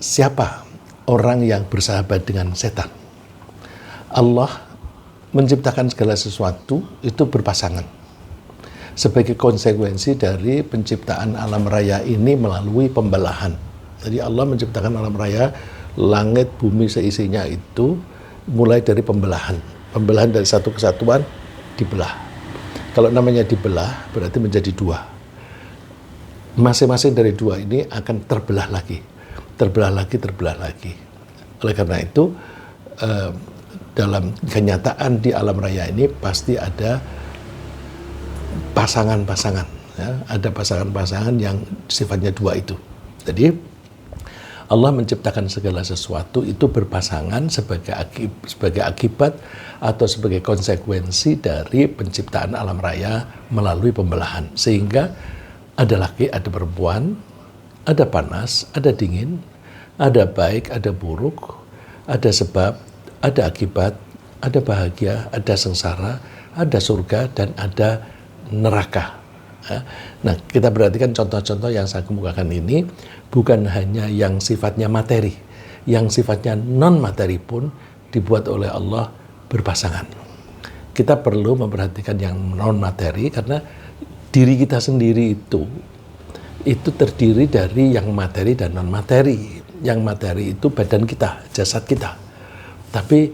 Siapa orang yang bersahabat dengan setan? Allah menciptakan segala sesuatu itu berpasangan. Sebagai konsekuensi dari penciptaan alam raya ini melalui pembelahan. Jadi Allah menciptakan alam raya, langit, bumi seisinya itu mulai dari pembelahan. Pembelahan dari satu kesatuan dibelah. Kalau namanya dibelah berarti menjadi dua. Masing-masing dari dua ini akan terbelah lagi. Terbelah lagi. Oleh karena itu, dalam kenyataan di alam raya ini pasti ada pasangan-pasangan. Ya, ada pasangan-pasangan yang sifatnya dua itu. Jadi, Allah menciptakan segala sesuatu itu berpasangan sebagai akibat atau sebagai konsekuensi dari penciptaan alam raya melalui pembelahan. Sehingga ada laki, ada perempuan, ada panas, ada dingin, ada baik, ada buruk, ada sebab, ada akibat, ada bahagia, ada sengsara, ada surga, dan ada neraka. Nah, kita perhatikan contoh-contoh yang saya kemukakan ini bukan hanya yang sifatnya materi, yang sifatnya non-materi pun dibuat oleh Allah berpasangan. Kita perlu memperhatikan yang non-materi karena diri kita sendiri itu terdiri dari yang materi dan non-materi. Yang materi itu badan kita, jasad kita. Tapi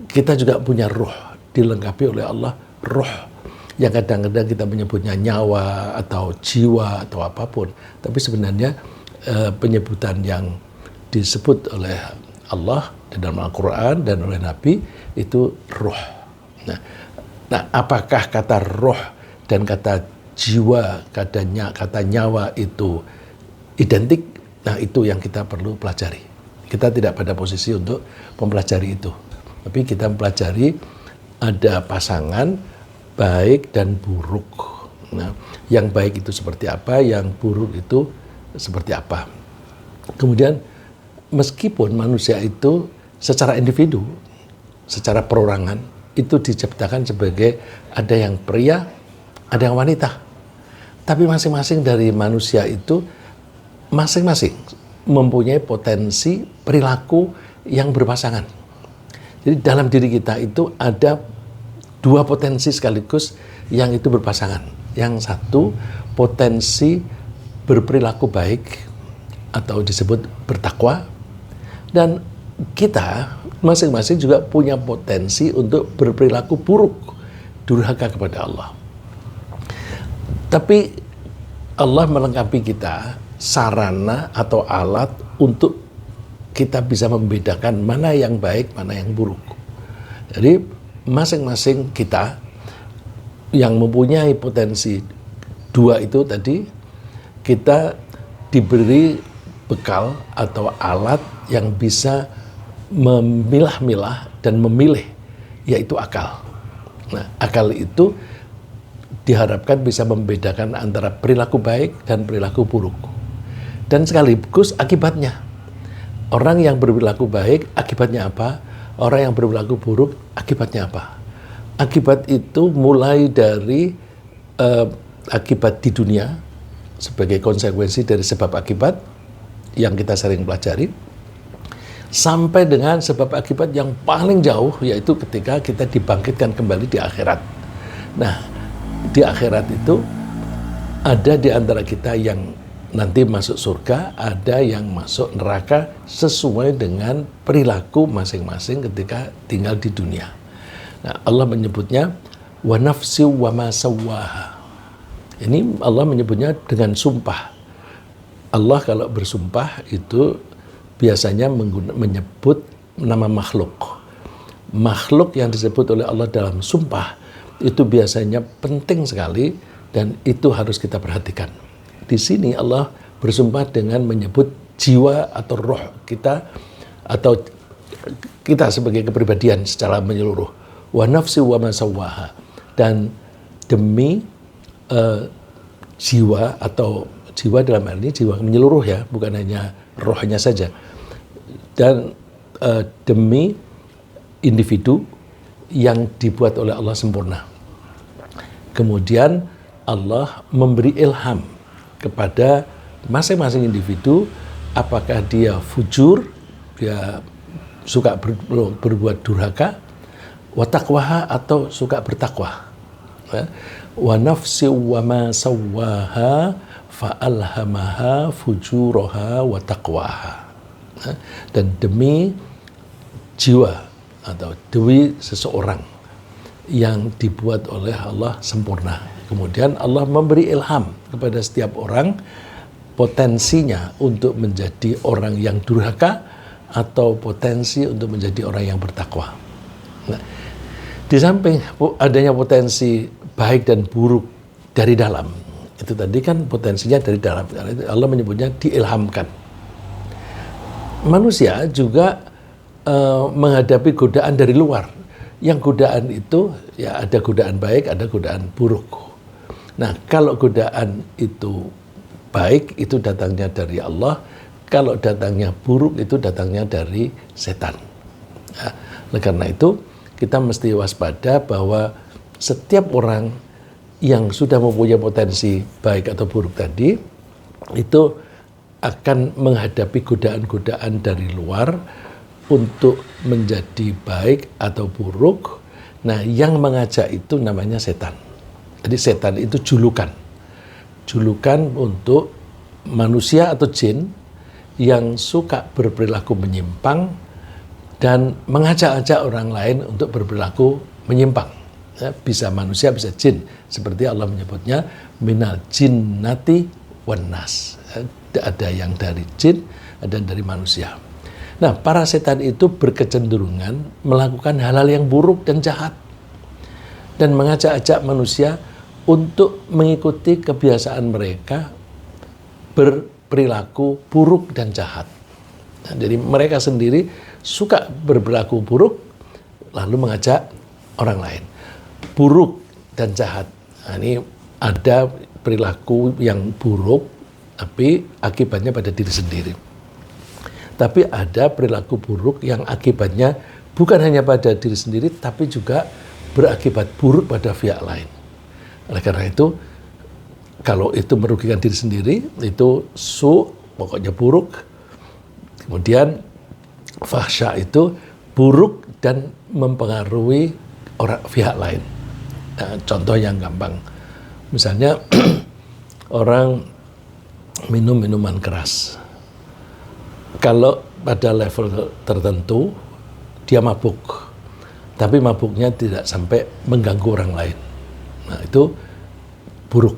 kita juga punya ruh, dilengkapi oleh Allah ruh. Yang kadang-kadang kita menyebutnya nyawa atau jiwa atau apapun. Tapi sebenarnya penyebutan yang disebut oleh Allah di dalam Al-Quran dan oleh Nabi itu ruh. Nah, apakah kata ruh dan kata jiwa, kata nyawa itu identik? Nah, itu yang kita perlu pelajari. Kita tidak pada posisi untuk mempelajari itu. Tapi kita mempelajari ada pasangan baik dan buruk. Nah, yang baik itu seperti apa, yang buruk itu seperti apa. Kemudian, meskipun manusia itu secara individu, secara perorangan, itu diciptakan sebagai ada yang pria, ada yang wanita. Tapi masing-masing dari manusia itu masing-masing mempunyai potensi perilaku yang berpasangan. Jadi dalam diri kita itu ada dua potensi sekaligus yang itu berpasangan. Yang satu potensi berperilaku baik atau disebut bertakwa, dan kita masing-masing juga punya potensi untuk berperilaku buruk, durhaka kepada Allah. Tapi Allah melengkapi kita sarana atau alat untuk kita bisa membedakan mana yang baik, mana yang buruk. Jadi masing-masing kita yang mempunyai potensi dua itu tadi, kita diberi bekal atau alat yang bisa memilah-milah dan memilih, yaitu akal. Nah, akal itu diharapkan bisa membedakan antara perilaku baik dan perilaku buruk. Dan sekaligus akibatnya. Orang yang berperilaku baik, akibatnya apa? Orang yang berperilaku buruk, akibatnya apa? Akibat itu mulai dari akibat di dunia, sebagai konsekuensi dari sebab akibat yang kita sering pelajari, sampai dengan sebab akibat yang paling jauh, yaitu ketika kita dibangkitkan kembali di akhirat. Nah, di akhirat itu ada di antara kita yang nanti masuk surga, ada yang masuk neraka sesuai dengan perilaku masing-masing ketika tinggal di dunia. Nah, Allah menyebutnya wa nafsi wa ma sawwaha. Ini Allah menyebutnya dengan sumpah. Allah kalau bersumpah itu biasanya menyebut nama makhluk. Makhluk yang disebut oleh Allah dalam sumpah itu biasanya penting sekali dan itu harus kita perhatikan. Di sini Allah bersumpah dengan menyebut jiwa atau roh kita atau kita sebagai kepribadian secara menyeluruh. Wa nafsi wa ma sawwaha. Dan demi jiwa atau jiwa dalam hal ini jiwa menyeluruh ya, bukan hanya rohnya saja. Dan demi individu yang dibuat oleh Allah sempurna. Kemudian Allah memberi ilham kepada masing-masing individu apakah dia fujur, dia suka berbuat durhaka, wa taqwaha, atau suka bertakwa. Wa nafsi wa ma sawwaha fa alhamaha fujuraha wa taqwaha. Dan demi jiwa atau demi seseorang yang dibuat oleh Allah sempurna. Kemudian Allah memberi ilham kepada setiap orang potensinya untuk menjadi orang yang durhaka atau potensi untuk menjadi orang yang bertakwa. Nah, di samping adanya potensi baik dan buruk dari dalam, itu tadi kan potensinya dari dalam. Allah menyebutnya diilhamkan. Manusia juga menghadapi godaan dari luar. Yang godaan itu ya ada godaan baik, ada godaan buruk. Nah, kalau godaan itu baik, itu datangnya dari Allah. Kalau datangnya buruk, itu datangnya dari setan. Ya, oleh karena itu, kita mesti waspada bahwa setiap orang yang sudah mempunyai potensi baik atau buruk tadi, itu akan menghadapi godaan-godaan dari luar untuk menjadi baik atau buruk. Nah, yang mengajak itu namanya setan. Jadi setan itu julukan untuk manusia atau jin yang suka berperilaku menyimpang dan mengajak-ajak orang lain untuk berperilaku menyimpang. Ya, bisa manusia, bisa jin. Seperti Allah menyebutnya minal jinnati wan nas. Ada yang dari jin, ada yang dari manusia. Nah, para setan itu berkecenderungan melakukan hal-hal yang buruk dan jahat dan mengajak-ajak manusia untuk mengikuti kebiasaan mereka berperilaku buruk dan jahat. Nah, jadi mereka sendiri suka berperilaku buruk lalu mengajak orang lain. Buruk dan jahat. Nah, ini ada perilaku yang buruk tapi akibatnya pada diri sendiri. Tapi ada perilaku buruk yang akibatnya bukan hanya pada diri sendiri, tapi juga berakibat buruk pada pihak lain. Oleh karena itu, kalau itu merugikan diri sendiri, itu pokoknya buruk. Kemudian fahsya itu buruk dan mempengaruhi pihak lain. Nah, contoh yang gampang, misalnya orang minum minuman keras. Kalau pada level tertentu dia mabuk, tapi mabuknya tidak sampai mengganggu orang lain. Nah, itu buruk.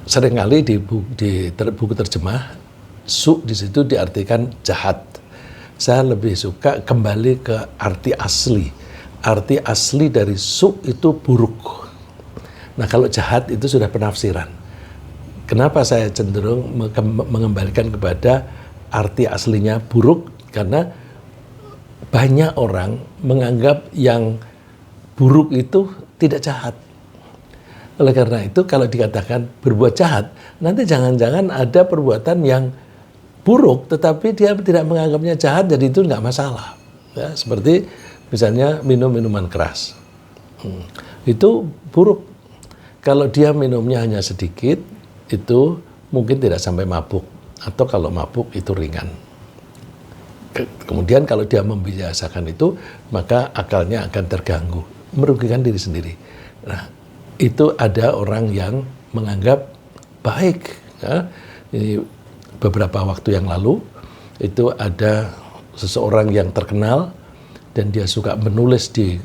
Seringkali di buku terjemah, di situ diartikan jahat. Saya lebih suka kembali ke arti asli. Arti asli dari itu buruk. Nah, kalau jahat itu sudah penafsiran. Kenapa saya cenderung mengembalikan kepada arti aslinya buruk? Karena banyak orang menganggap yang buruk itu tidak jahat. Oleh karena itu, kalau dikatakan berbuat jahat, nanti jangan-jangan ada perbuatan yang buruk, tetapi dia tidak menganggapnya jahat, jadi itu nggak masalah. Ya, seperti misalnya minum minuman keras. Itu buruk. Kalau dia minumnya hanya sedikit, itu mungkin tidak sampai mabuk, atau kalau mabuk itu ringan. Kemudian kalau dia membiasakan itu, maka akalnya akan terganggu, merugikan diri sendiri. Nah, itu ada orang yang menganggap baik. Ya. Ini beberapa waktu yang lalu, itu ada seseorang yang terkenal, dan dia suka menulis di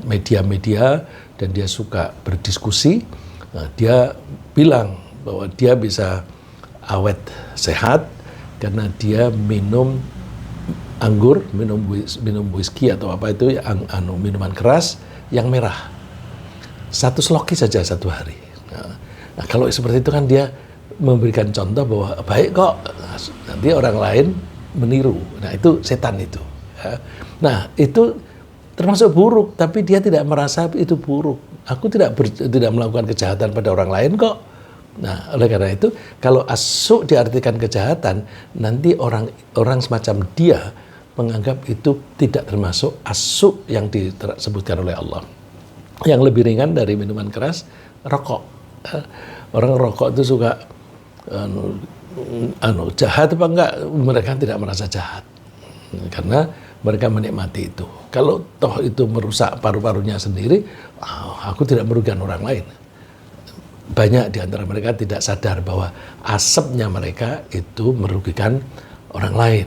media-media, dan dia suka berdiskusi. Nah, dia bilang bahwa dia bisa awet sehat karena dia minum anggur, minum whisky atau apa itu, minuman keras yang merah. 1 sloki saja 1 hari. Nah, kalau seperti itu kan dia memberikan contoh bahwa baik kok, nanti orang lain meniru. Nah, itu setan itu. Nah, itu termasuk buruk, tapi dia tidak merasa itu buruk. Aku tidak melakukan kejahatan pada orang lain kok. Nah, oleh karena itu, kalau asyuk diartikan kejahatan, nanti orang semacam dia menganggap itu tidak termasuk asyuk yang disebutkan oleh Allah. Yang lebih ringan dari minuman keras, rokok. Orang rokok itu suka jahat apa enggak, mereka tidak merasa jahat karena mereka menikmati itu. Kalau toh itu merusak paru-parunya sendiri, aku tidak merugikan orang lain. Banyak di antara mereka tidak sadar bahwa asapnya mereka itu merugikan orang lain.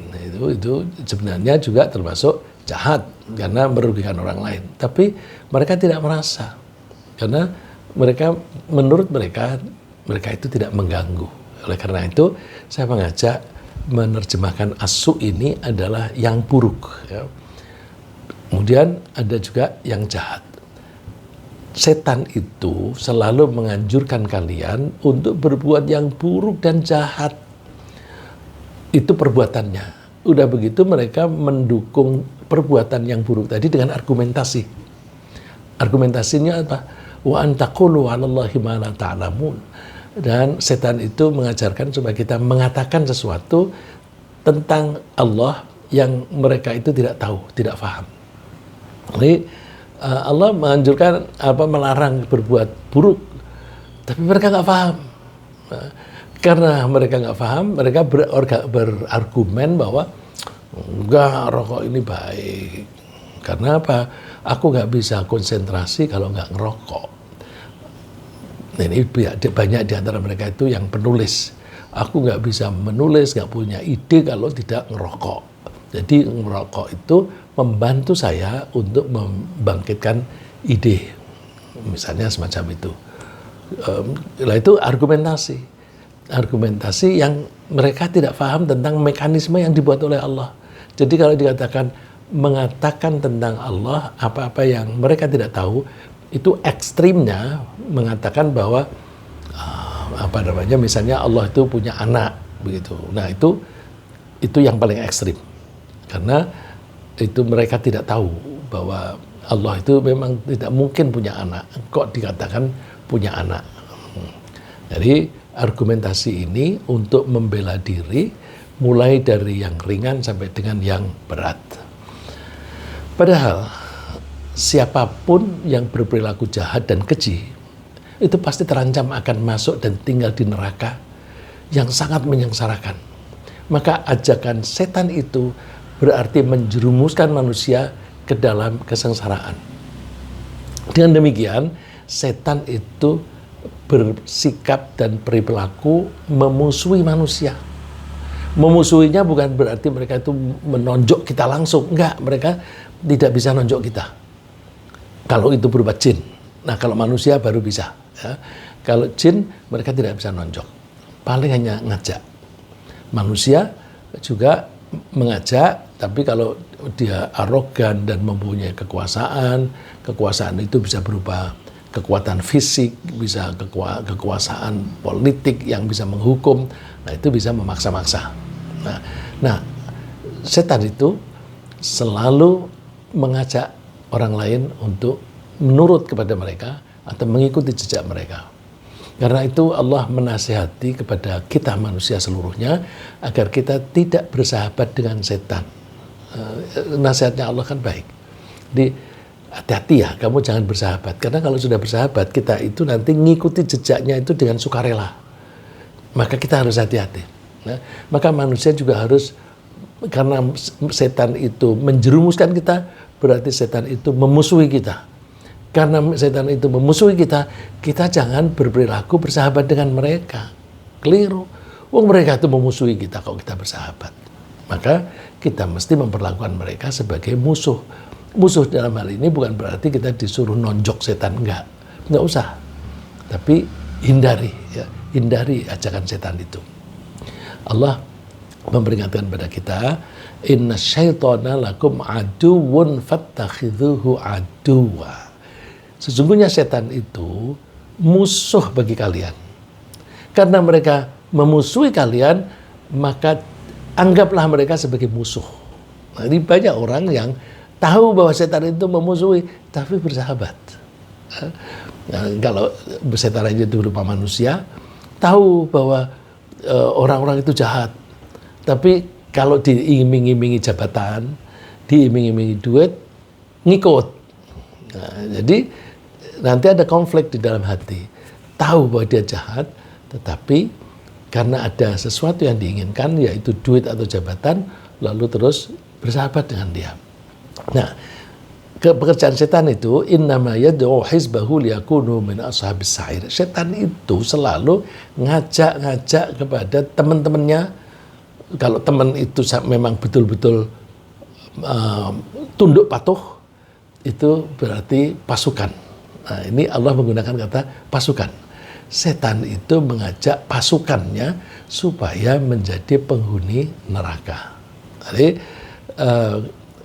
Itu sebenarnya juga termasuk jahat karena merugikan orang lain. Tapi mereka tidak merasa karena mereka, menurut mereka itu tidak mengganggu. Oleh karena itu saya mengajak menerjemahkan asu ini adalah yang buruk. Ya. Kemudian ada juga yang jahat. Setan itu selalu menganjurkan kalian untuk berbuat yang buruk dan jahat. Itu perbuatannya. Udah begitu mereka mendukung perbuatan yang buruk tadi dengan argumentasi. Argumentasinya apa? Wa antaqulu 'alallahi ma la ta'lamun. Dan setan itu mengajarkan supaya kita mengatakan sesuatu tentang Allah yang mereka itu tidak tahu, tidak paham. Jadi Allah menganjurkan melarang berbuat buruk, tapi mereka nggak paham. Karena mereka nggak paham, mereka berargumen bahwa enggak, rokok ini baik. Karena apa? Aku nggak bisa konsentrasi kalau nggak ngerokok. Ini banyak di antara mereka itu yang penulis. Aku nggak bisa menulis, nggak punya ide kalau tidak ngerokok. Jadi ngerokok itu membantu saya untuk membangkitkan ide. Misalnya semacam itu. Itu argumentasi. Argumentasi yang mereka tidak paham tentang mekanisme yang dibuat oleh Allah. Jadi kalau dikatakan mengatakan tentang Allah apa-apa yang mereka tidak tahu, itu ekstrimnya mengatakan bahwa misalnya Allah itu punya anak begitu. Nah, itu yang paling ekstrim. Karena itu mereka tidak tahu bahwa Allah itu memang tidak mungkin punya anak. Kok dikatakan punya anak? Jadi argumentasi ini untuk membela diri mulai dari yang ringan sampai dengan yang berat. Padahal siapapun yang berperilaku jahat dan keji itu pasti terancam akan masuk dan tinggal di neraka yang sangat menyengsarakan. Maka ajakan setan itu berarti menjerumuskan manusia ke dalam kesengsaraan. Dengan demikian, setan itu bersikap dan berperilaku memusuhi manusia. Memusuhinya bukan berarti mereka itu menonjok kita langsung. Enggak, mereka tidak bisa nonjok kita. Kalau itu berupa jin. Nah, kalau manusia baru bisa. Ya. Kalau jin, mereka tidak bisa nonjok. Paling hanya ngajak. Manusia juga mengajak, tapi kalau dia arogan dan mempunyai kekuasaan itu bisa berupa kekuatan fisik, bisa kekuasaan politik yang bisa menghukum. Nah, itu bisa memaksa-maksa. Nah, setan itu selalu mengajak orang lain untuk menurut kepada mereka atau mengikuti jejak mereka. Karena itu Allah menasihati kepada kita manusia seluruhnya agar kita tidak bersahabat dengan setan. Nasihatnya Allah kan baik. Jadi hati-hati ya, kamu jangan bersahabat. Karena kalau sudah bersahabat, kita itu nanti ngikuti jejaknya itu dengan sukarela. Maka kita harus hati-hati. Nah, maka manusia juga harus, karena setan itu menjerumuskan kita, berarti setan itu memusuhi kita. Karena setan itu memusuhi kita, kita jangan berperilaku bersahabat dengan mereka. Keliru. Wong mereka itu memusuhi kita kalau kita bersahabat. Maka kita mesti memperlakukan mereka sebagai musuh. Musuh dalam hal ini bukan berarti kita disuruh nonjok setan, enggak usah. Tapi hindari ajakan setan itu. Allah memperingatkan pada kita, inna syaitana lakum aduwwun fattakhidhuhu aduwa. Sesungguhnya setan itu musuh bagi kalian. Karena mereka memusuhi kalian, maka anggaplah mereka sebagai musuh. Nah, ini banyak orang yang tahu bahwa setan itu memusuhi, tapi bersahabat. Nah, kalau setan itu berupa manusia, tahu bahwa orang-orang itu jahat. Tapi kalau diiming-imingi jabatan, diiming-imingi duit, ngikut. Nah, jadi nanti ada konflik di dalam hati. Tahu bahwa dia jahat, tetapi karena ada sesuatu yang diinginkan, yaitu duit atau jabatan, lalu terus bersahabat dengan dia. Nah, pekerjaan setan itu innama yad'u hizbahu liyakunu min ashabis sa'ir. Setan itu selalu ngajak kepada teman-temannya. Kalau teman itu memang betul-betul tunduk patuh, itu berarti pasukan. Nah, ini Allah menggunakan kata pasukan. Setan itu mengajak pasukannya supaya menjadi penghuni neraka. Jadi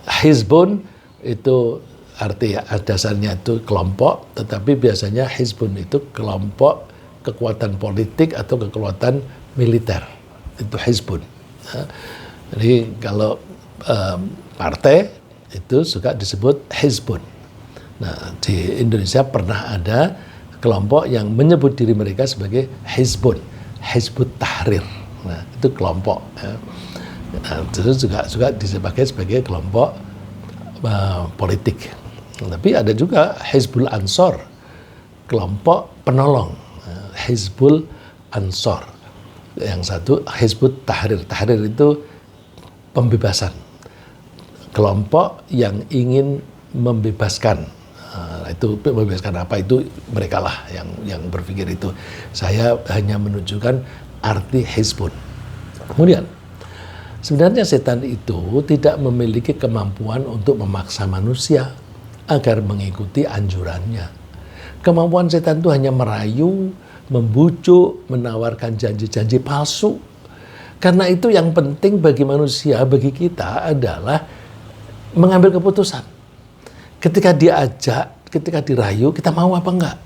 hizbun itu arti dasarnya itu kelompok, tetapi biasanya hizbun itu kelompok kekuatan politik atau kekuatan militer. Itu hizbun. Nah, jadi kalau partai itu juga disebut hizbun. Nah, di Indonesia pernah ada kelompok yang menyebut diri mereka sebagai hizbun, Hizbut Tahrir. Nah, itu kelompok. Ya. Nah, itu juga disebagai sebagai kelompok politik. Tapi ada juga Hizbul Ansor, kelompok penolong, Hizbul Ansor. Yang satu Hizbut Tahrir. Tahrir itu pembebasan. Kelompok yang ingin membebaskan. Itu membebaskan apa, itu mereka lah yang berpikir itu. Saya hanya menunjukkan arti hizbun. Kemudian sebenarnya setan itu tidak memiliki kemampuan untuk memaksa manusia agar mengikuti anjurannya. Kemampuan setan itu hanya merayu, membujuk, menawarkan janji-janji palsu. Karena itu yang penting bagi manusia, bagi kita adalah mengambil keputusan. Ketika diajak, ketika dirayu, kita mau apa enggak?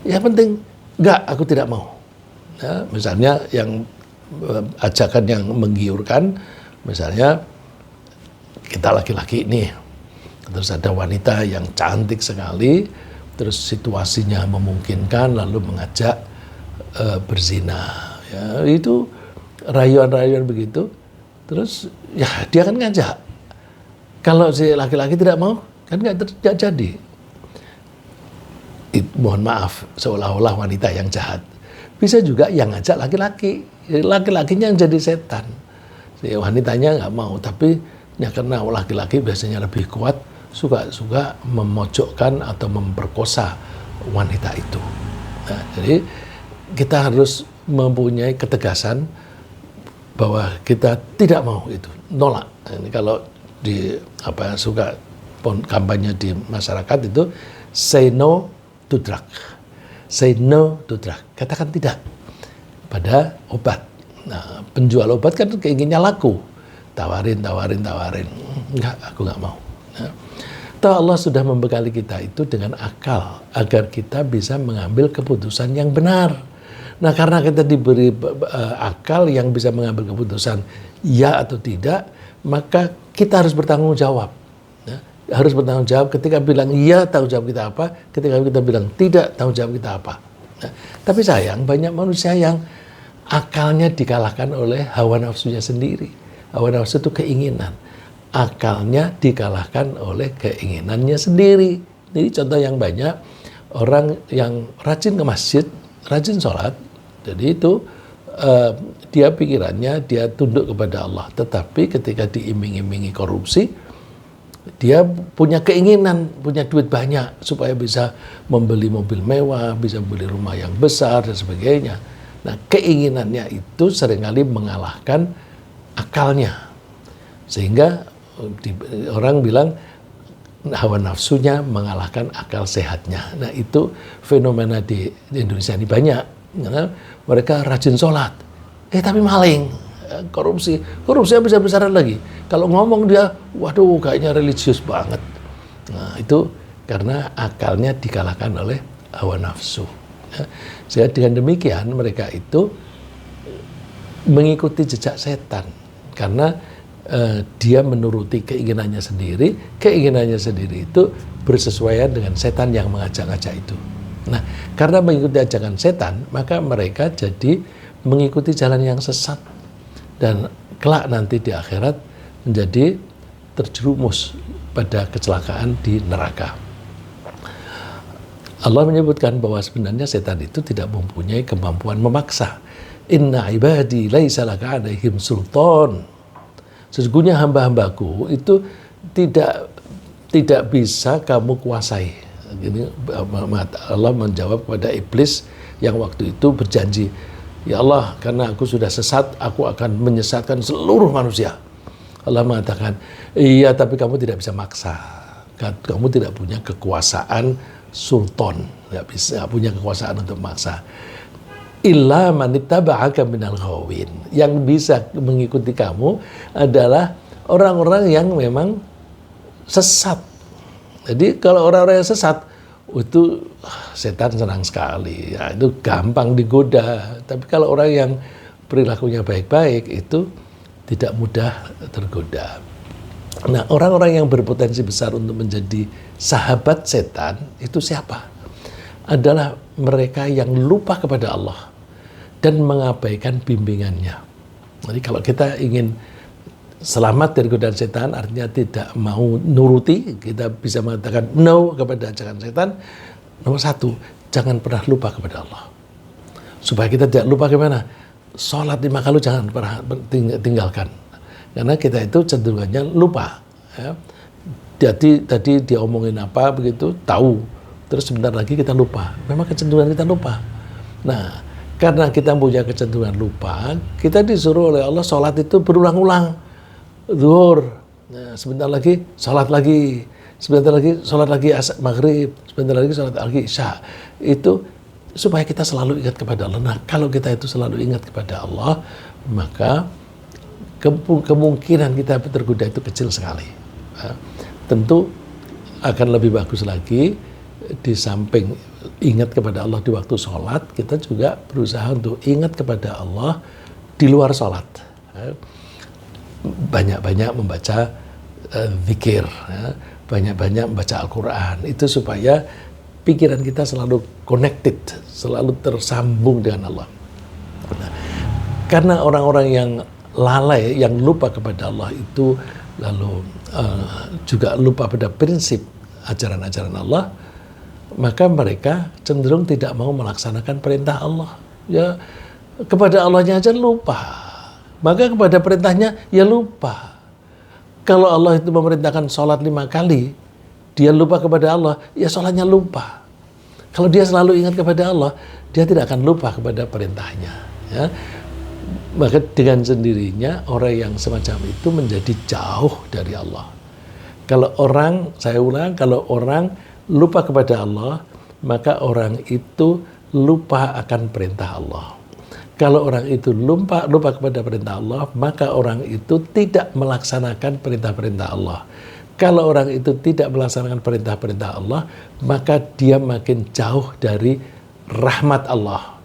Yang penting, enggak, aku tidak mau. Ya, misalnya yang ajakan yang menggiurkan, misalnya kita laki-laki nih, terus ada wanita yang cantik sekali, terus situasinya memungkinkan, lalu mengajak berzina. Ya, itu rayuan-rayuan begitu, terus ya dia kan ngajak. Kalau si laki-laki tidak mau, kan nggak jadi. Mohon maaf, seolah-olah wanita yang jahat. Bisa juga yang ngajak laki-laki. Laki-lakinya yang jadi setan. Si wanitanya nggak mau, tapi ya karena laki-laki biasanya lebih kuat, suka memojokkan atau memperkosa wanita itu. Nah, jadi kita harus mempunyai ketegasan bahwa kita tidak mau itu, nolak. Ini kalau suka kampanye di masyarakat itu say no to drug, say no to drug, katakan tidak pada obat. Nah, penjual obat kan keinginnya laku, tawarin, enggak, aku nggak mau. Nah, Allah sudah membekali kita itu dengan akal agar kita bisa mengambil keputusan yang benar. Nah, karena kita diberi akal yang bisa mengambil keputusan ya atau tidak, maka kita harus bertanggung jawab. Ya, harus bertanggung jawab. Ketika bilang iya, tanggung jawab kita apa? Ketika kita bilang tidak, tanggung jawab kita apa? Nah, tapi sayang, banyak manusia yang akalnya dikalahkan oleh hawa nafsunya sendiri. Hawa nafsu itu keinginan. Akalnya dikalahkan oleh keinginannya sendiri. Jadi contoh yang banyak, orang yang rajin ke masjid, rajin sholat, jadi itu dia pikirannya, dia tunduk kepada Allah. Tetapi ketika diiming-imingi korupsi, dia punya keinginan, punya duit banyak, supaya bisa membeli mobil mewah, bisa beli rumah yang besar, dan sebagainya. Nah, keinginannya itu seringkali mengalahkan akalnya. Sehingga orang bilang hawa nafsunya mengalahkan akal sehatnya. Nah, itu fenomena di Indonesia ini banyak. Karena mereka rajin sholat, tapi maling, korupsinya besar-besaran lagi. Kalau ngomong dia, waduh kayaknya religius banget. Nah, itu karena akalnya dikalahkan oleh hawa nafsu. Sehingga dengan demikian mereka itu mengikuti jejak setan, karena dia menuruti keinginannya sendiri itu bersesuaian dengan setan yang mengajak-ngajak itu. Nah, karena mengikuti ajakan setan, maka mereka jadi mengikuti jalan yang sesat, dan kelak nanti di akhirat menjadi terjerumus pada kecelakaan di neraka. Allah menyebutkan bahwa sebenarnya setan itu tidak mempunyai kemampuan memaksa. Inna ibadi laisa laka 'alaihim sultan. Sesungguhnya hamba-hambaku itu tidak bisa kamu kuasai. Ini Allah menjawab kepada iblis yang waktu itu berjanji, ya Allah, karena aku sudah sesat, aku akan menyesatkan seluruh manusia. Allah mengatakan, iya, tapi kamu tidak bisa maksa. Kamu tidak punya kekuasaan sultan, nggak punya kekuasaan untuk maksa. Illa man ittaba'aka minal ghawin. Yang bisa mengikuti kamu adalah orang-orang yang memang sesat. Jadi kalau orang-orang yang sesat itu setan senang sekali, ya, itu gampang digoda. Tapi kalau orang yang perilakunya baik-baik itu tidak mudah tergoda. Nah, orang-orang yang berpotensi besar untuk menjadi sahabat setan itu siapa? Adalah mereka yang lupa kepada Allah dan mengabaikan bimbingannya. Jadi kalau kita ingin selamat dari godaan setan, artinya tidak mau nuruti, kita bisa mengatakan no kepada ajakan setan. Nomor satu, jangan pernah lupa kepada Allah. Supaya kita tidak lupa gimana? Sholat 5 kali jangan pernah tinggalkan. Karena kita itu cenderungannya lupa. Ya. Jadi tadi dia omongin apa begitu, tahu. Terus sebentar lagi kita lupa. Memang kecenderungan kita lupa. Nah, karena kita punya kecenderungan lupa, kita disuruh oleh Allah sholat itu berulang-ulang. Zuhur, nah, sebentar lagi sholat lagi, sebentar lagi sholat lagi maghrib, sebentar lagi sholat lagi isya. Itu supaya kita selalu ingat kepada Allah. Nah, kalau kita itu selalu ingat kepada Allah, maka kemungkinan kita tergoda itu kecil sekali. Nah, tentu akan lebih bagus lagi, di samping ingat kepada Allah di waktu sholat, kita juga berusaha untuk ingat kepada Allah di luar sholat. Banyak-banyak membaca zikir, ya, banyak-banyak membaca Al-Quran, itu supaya pikiran kita selalu connected, selalu tersambung dengan Allah. Nah, karena orang-orang yang lalai, yang lupa kepada Allah itu lalu juga lupa pada prinsip ajaran-ajaran Allah, maka mereka cenderung tidak mau melaksanakan perintah Allah. Ya, kepada Allahnya aja lupa. Maka kepada perintahnya, ya lupa. Kalau Allah itu memerintahkan sholat 5 kali, dia lupa kepada Allah, ya sholatnya lupa. Kalau dia selalu ingat kepada Allah, dia tidak akan lupa kepada perintahnya. Ya. Maka dengan sendirinya, orang yang semacam itu menjadi jauh dari Allah. Kalau orang, saya ulang, kalau orang lupa kepada Allah, maka orang itu lupa akan perintah Allah. Kalau orang itu lupa kepada perintah Allah, maka orang itu tidak melaksanakan perintah-perintah Allah. Kalau orang itu tidak melaksanakan perintah-perintah Allah, maka dia makin jauh dari rahmat Allah.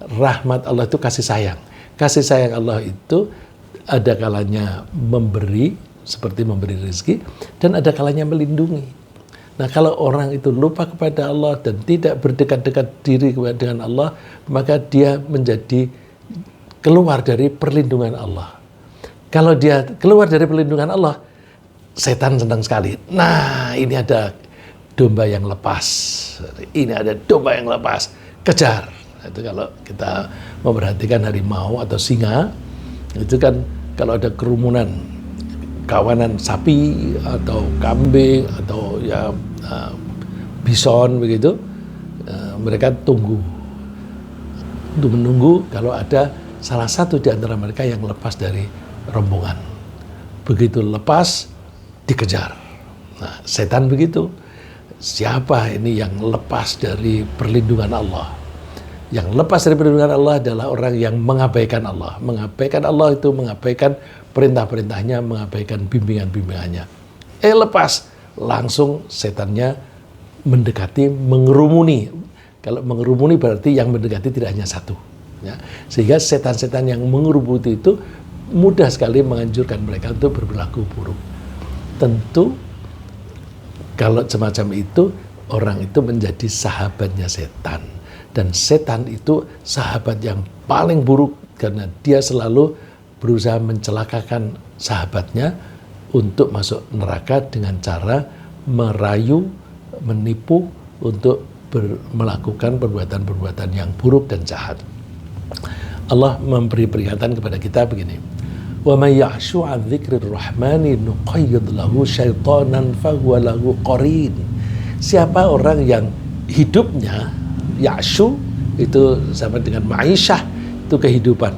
Rahmat Allah itu kasih sayang. Kasih sayang Allah itu ada kalanya memberi, seperti memberi rezeki, dan ada kalanya melindungi. Nah, kalau orang itu lupa kepada Allah dan tidak berdekat-dekat diri dengan Allah, maka dia menjadi keluar dari perlindungan Allah. Kalau dia keluar dari perlindungan Allah, setan senang sekali. Nah, ini ada domba yang lepas. Ini ada domba yang lepas. Kejar. Itu kalau kita memperhatikan harimau atau singa, itu kan kalau ada kerumunan kawanan sapi atau kambing atau ya bison begitu, mereka menunggu kalau ada salah satu di antara mereka yang lepas dari rombongan. Begitu lepas, dikejar. Nah, setan begitu. Siapa ini yang lepas dari perlindungan Allah? Yang lepas dari perlindungan Allah adalah orang yang mengabaikan Allah. Mengabaikan Allah itu mengabaikan perintah-perintahnya, mengabaikan bimbingan-bimbingannya. Lepas, langsung setannya mendekati, mengerumuni. Kalau mengerumuni berarti yang mendekati tidak hanya satu. Ya. Sehingga setan-setan yang mengerumuni itu mudah sekali menganjurkan mereka untuk berperilaku buruk. Tentu kalau semacam itu, orang itu menjadi sahabatnya setan. Dan setan itu sahabat yang paling buruk karena dia selalu berusaha mencelakakan sahabatnya untuk masuk neraka dengan cara merayu, menipu untuk melakukan perbuatan-perbuatan yang buruk dan jahat. Allah memberi peringatan kepada kita begini. Wa may ya'shu 'an dzikrir rahmani nuqayyid lahu syaitanan fahuwa lahu qarin. Siapa orang yang hidupnya ya'shu itu sama dengan ma'isyah, itu kehidupan.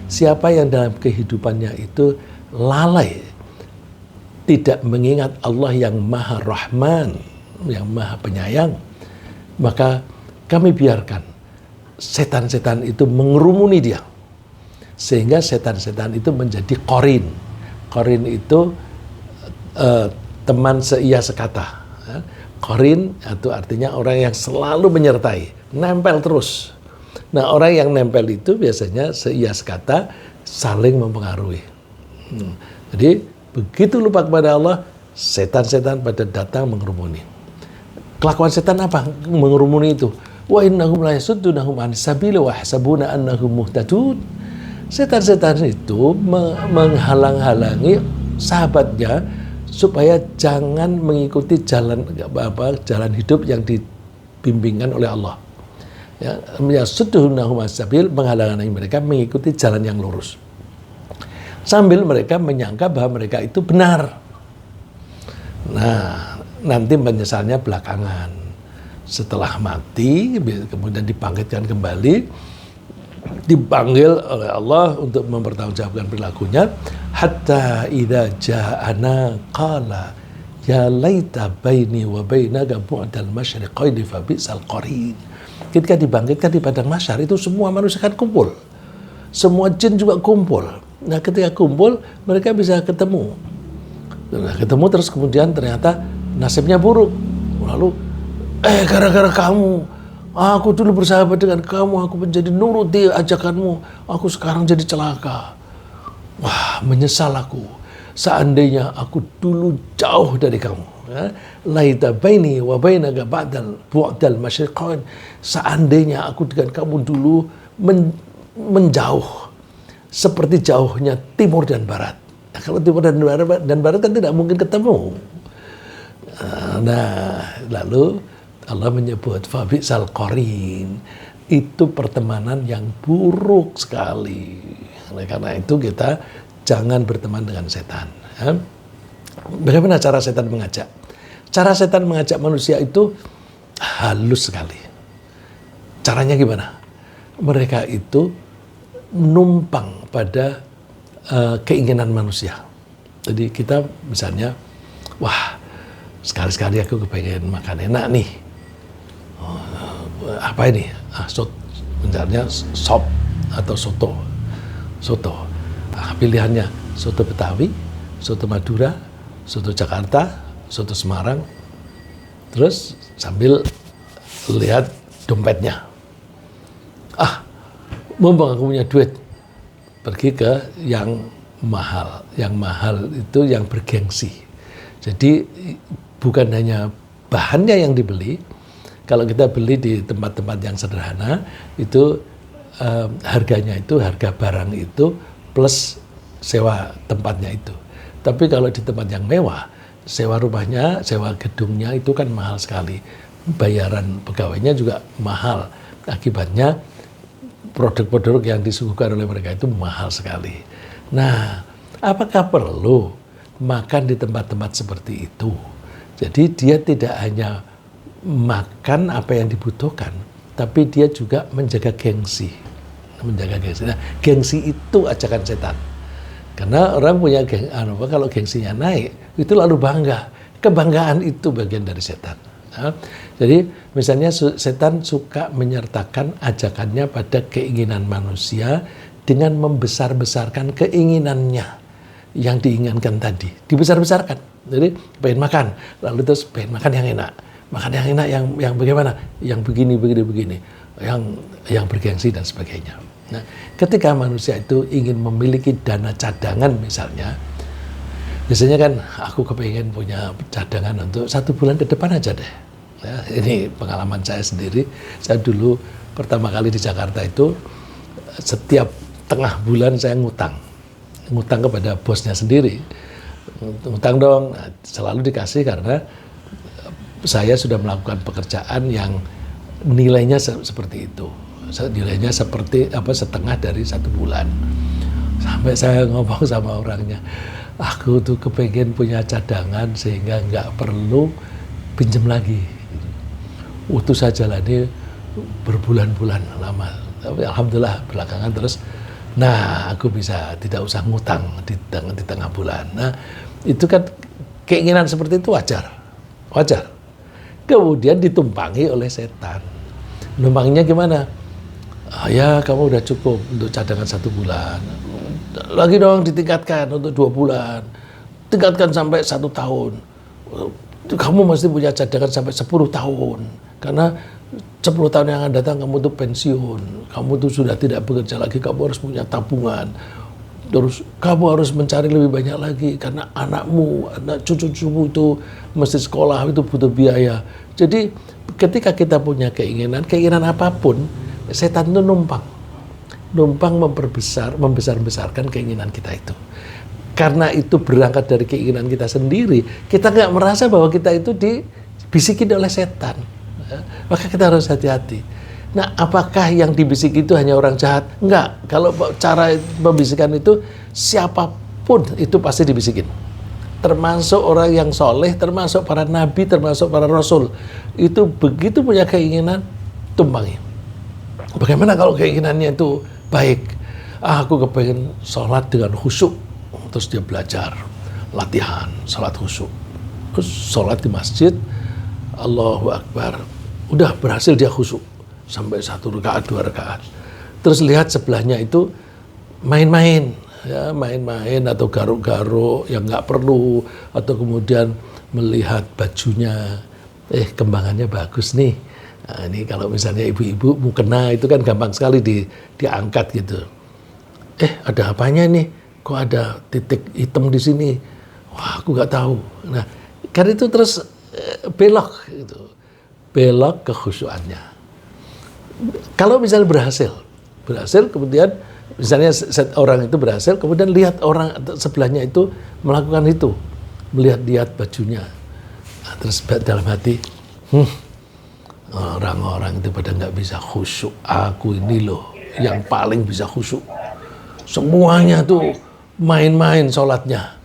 Siapa yang dalam kehidupannya itu lalai, tidak mengingat Allah yang Maha Rahman, yang Maha Penyayang, maka kami biarkan setan-setan itu mengerumuni dia, sehingga setan-setan itu menjadi qarin. Qarin itu teman seia sekata. Qarin itu artinya orang yang selalu menyertai, nempel terus. Nah, orang yang nempel itu biasanya seia sekata, saling mempengaruhi. Jadi begitu lupa kepada Allah, setan-setan pada datang mengerumuni. Kelakuan setan apa? Mengerumuni itu. Wa innahum la yasuddunahum 'anis sabili wa yahsabuna annahum muhtadun. Setan-setan itu menghalang-halangi sahabatnya supaya jangan mengikuti jalan hidup yang dibimbingkan oleh Allah. Ya, yasuddunahum 'anis sabil, menghalang-halangi mereka mengikuti jalan yang lurus. Sambil mereka menyangka bahwa mereka itu benar. Nah, nanti menyesalnya belakangan. Setelah mati, kemudian dibangkitkan kembali, dipanggil oleh Allah untuk mempertanggungjawabkan perilakunya. Hatta idza ja'ana qala ya laita baini wa bainaka bu'dal masyriqaini fa bi'sal qarin. Ketika dibangkitkan di padang mahsyar itu semua manusia kan kumpul. Semua jin juga kumpul. Nah, ketika kumpul mereka bisa ketemu. Nah, ketemu terus kemudian ternyata nasibnya buruk. Lalu gara-gara kamu, aku dulu bersahabat dengan kamu, aku menjadi nuruti ajakanmu, aku sekarang jadi celaka. Wah, menyesal aku. Seandainya aku dulu jauh dari kamu. Laita baini wa bainaka bu'dal masyriqain. Seandainya aku dengan kamu dulu menjauh seperti jauhnya timur dan barat. Nah, kalau timur dan barat kan tidak mungkin ketemu. Nah, lalu Allah menyebut fabi'sal qarin, itu pertemanan yang buruk sekali. Oleh karena itu kita jangan berteman dengan setan. Bagaimana cara setan mengajak? Cara setan mengajak manusia itu halus sekali. Caranya gimana? Mereka itu numpang pada keinginan manusia. Jadi kita misalnya, wah, sekali-sekali aku kepengen makan enak nih. Apa ini? Misalnya sop atau soto. Pilihannya soto Betawi, soto Madura, soto Jakarta, soto Semarang. Terus sambil lihat dompetnya. Mumpung aku punya duit, pergi ke yang mahal. Yang mahal itu yang bergengsi. Jadi bukan hanya bahannya yang dibeli. Kalau kita beli di tempat-tempat yang sederhana, itu harganya itu, harga barang itu plus sewa tempatnya itu. Tapi kalau di tempat yang mewah, sewa rumahnya, sewa gedungnya itu kan mahal sekali. Bayaran pegawainya juga mahal. Akibatnya produk-produk yang disuguhkan oleh mereka itu mahal sekali. Nah, apakah perlu makan di tempat-tempat seperti itu? Jadi dia tidak hanya makan apa yang dibutuhkan, tapi dia juga menjaga gengsi. Nah, gengsi itu ajakan setan. Karena orang punya kalau gengsinya naik, itu lalu bangga. Kebanggaan itu bagian dari setan. Nah, jadi misalnya setan suka menyertakan ajakannya pada keinginan manusia dengan membesar-besarkan keinginannya yang diinginkan tadi. Dibesar-besarkan. Jadi pengen makan, lalu terus pengen makan yang enak. Makan yang enak yang bagaimana? Yang begini. Yang bergengsi dan sebagainya. Nah, ketika manusia itu ingin memiliki dana cadangan misalnya, biasanya kan aku kepengen punya cadangan untuk 1 bulan ke depan aja deh. Ya, ini pengalaman saya sendiri. Saya dulu pertama kali di Jakarta itu setiap tengah bulan saya ngutang kepada bosnya sendiri. Ngutang dong, nah, selalu dikasih karena saya sudah melakukan pekerjaan yang nilainya seperti itu. nilainya seperti setengah dari 1 bulan. Sampai saya ngomong sama orangnya, aku tuh kepengen punya cadangan sehingga nggak perlu pinjam lagi. Itu saya jalani berbulan-bulan lama. Tapi alhamdulillah belakangan terus, nah aku bisa tidak usah ngutang di tengah bulan. Nah itu kan keinginan seperti itu wajar. Kemudian ditumpangi oleh setan. Numpanginya gimana? Ya kamu udah cukup untuk cadangan 1 bulan. Lagi dong ditingkatkan untuk 2 bulan. Tingkatkan sampai 1 tahun. Kamu mesti punya cadangan sampai 10 tahun. Karena 10 tahun yang akan datang kamu tuh pensiun. Kamu tuh sudah tidak bekerja lagi. Kamu harus punya tabungan. Terus kamu harus mencari lebih banyak lagi. Karena anakmu, anak cucu-cucu itu mesti sekolah, itu butuh biaya. Jadi ketika kita punya keinginan apapun, setan itu numpang membesar-besarkan keinginan kita itu. Karena itu berangkat dari keinginan kita sendiri, kita nggak merasa bahwa kita itu dibisikin oleh setan. Maka kita harus hati-hati. Nah, apakah yang dibisiki itu hanya orang jahat? Enggak. Kalau cara membisikan itu, siapapun itu pasti dibisikin. Termasuk orang yang soleh, termasuk para nabi, termasuk para rasul. Itu begitu punya keinginan, tumpangi. Bagaimana kalau keinginannya itu baik? Aku kepengen sholat dengan khusyuk. Terus dia belajar, latihan, sholat khusyuk. Terus sholat di masjid, Allahu Akbar. Udah berhasil dia khusyuk. Sampai 1 rakaat, 2 rakaat. Terus lihat sebelahnya itu main-main. Ya, main-main atau garuk-garuk yang nggak perlu. Atau kemudian melihat bajunya. Kembangannya bagus nih. Nah, ini kalau misalnya ibu-ibu mukena itu kan gampang sekali diangkat gitu. Ada apanya nih? Kok ada titik hitam di sini? Wah, aku nggak tahu. Nah, kan itu terus belok gitu. Belok kekhusyuannya. Kalau misalnya berhasil kemudian misalnya orang itu berhasil, kemudian lihat orang sebelahnya itu melakukan itu, melihat bajunya. Nah, terus dalam hati, orang-orang itu pada nggak bisa khusyuk. Aku ini loh yang paling bisa khusyuk. Semuanya tuh main-main sholatnya.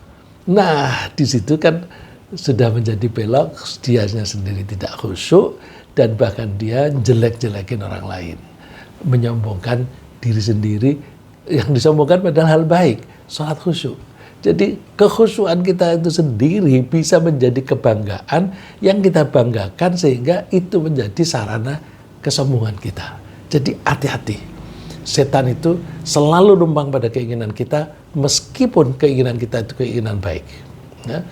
Nah, di situ kan sudah menjadi belok, dianya sendiri tidak khusyuk, dan bahkan dia jelek-jelekin orang lain. Menyombongkan diri sendiri, yang disombongkan padahal hal baik, sholat khusyuk. Jadi kekhusyuan kita itu sendiri bisa menjadi kebanggaan yang kita banggakan sehingga itu menjadi sarana kesombongan kita. Jadi hati-hati. Setan itu selalu numpang pada keinginan kita meskipun keinginan kita itu keinginan baik. Ya.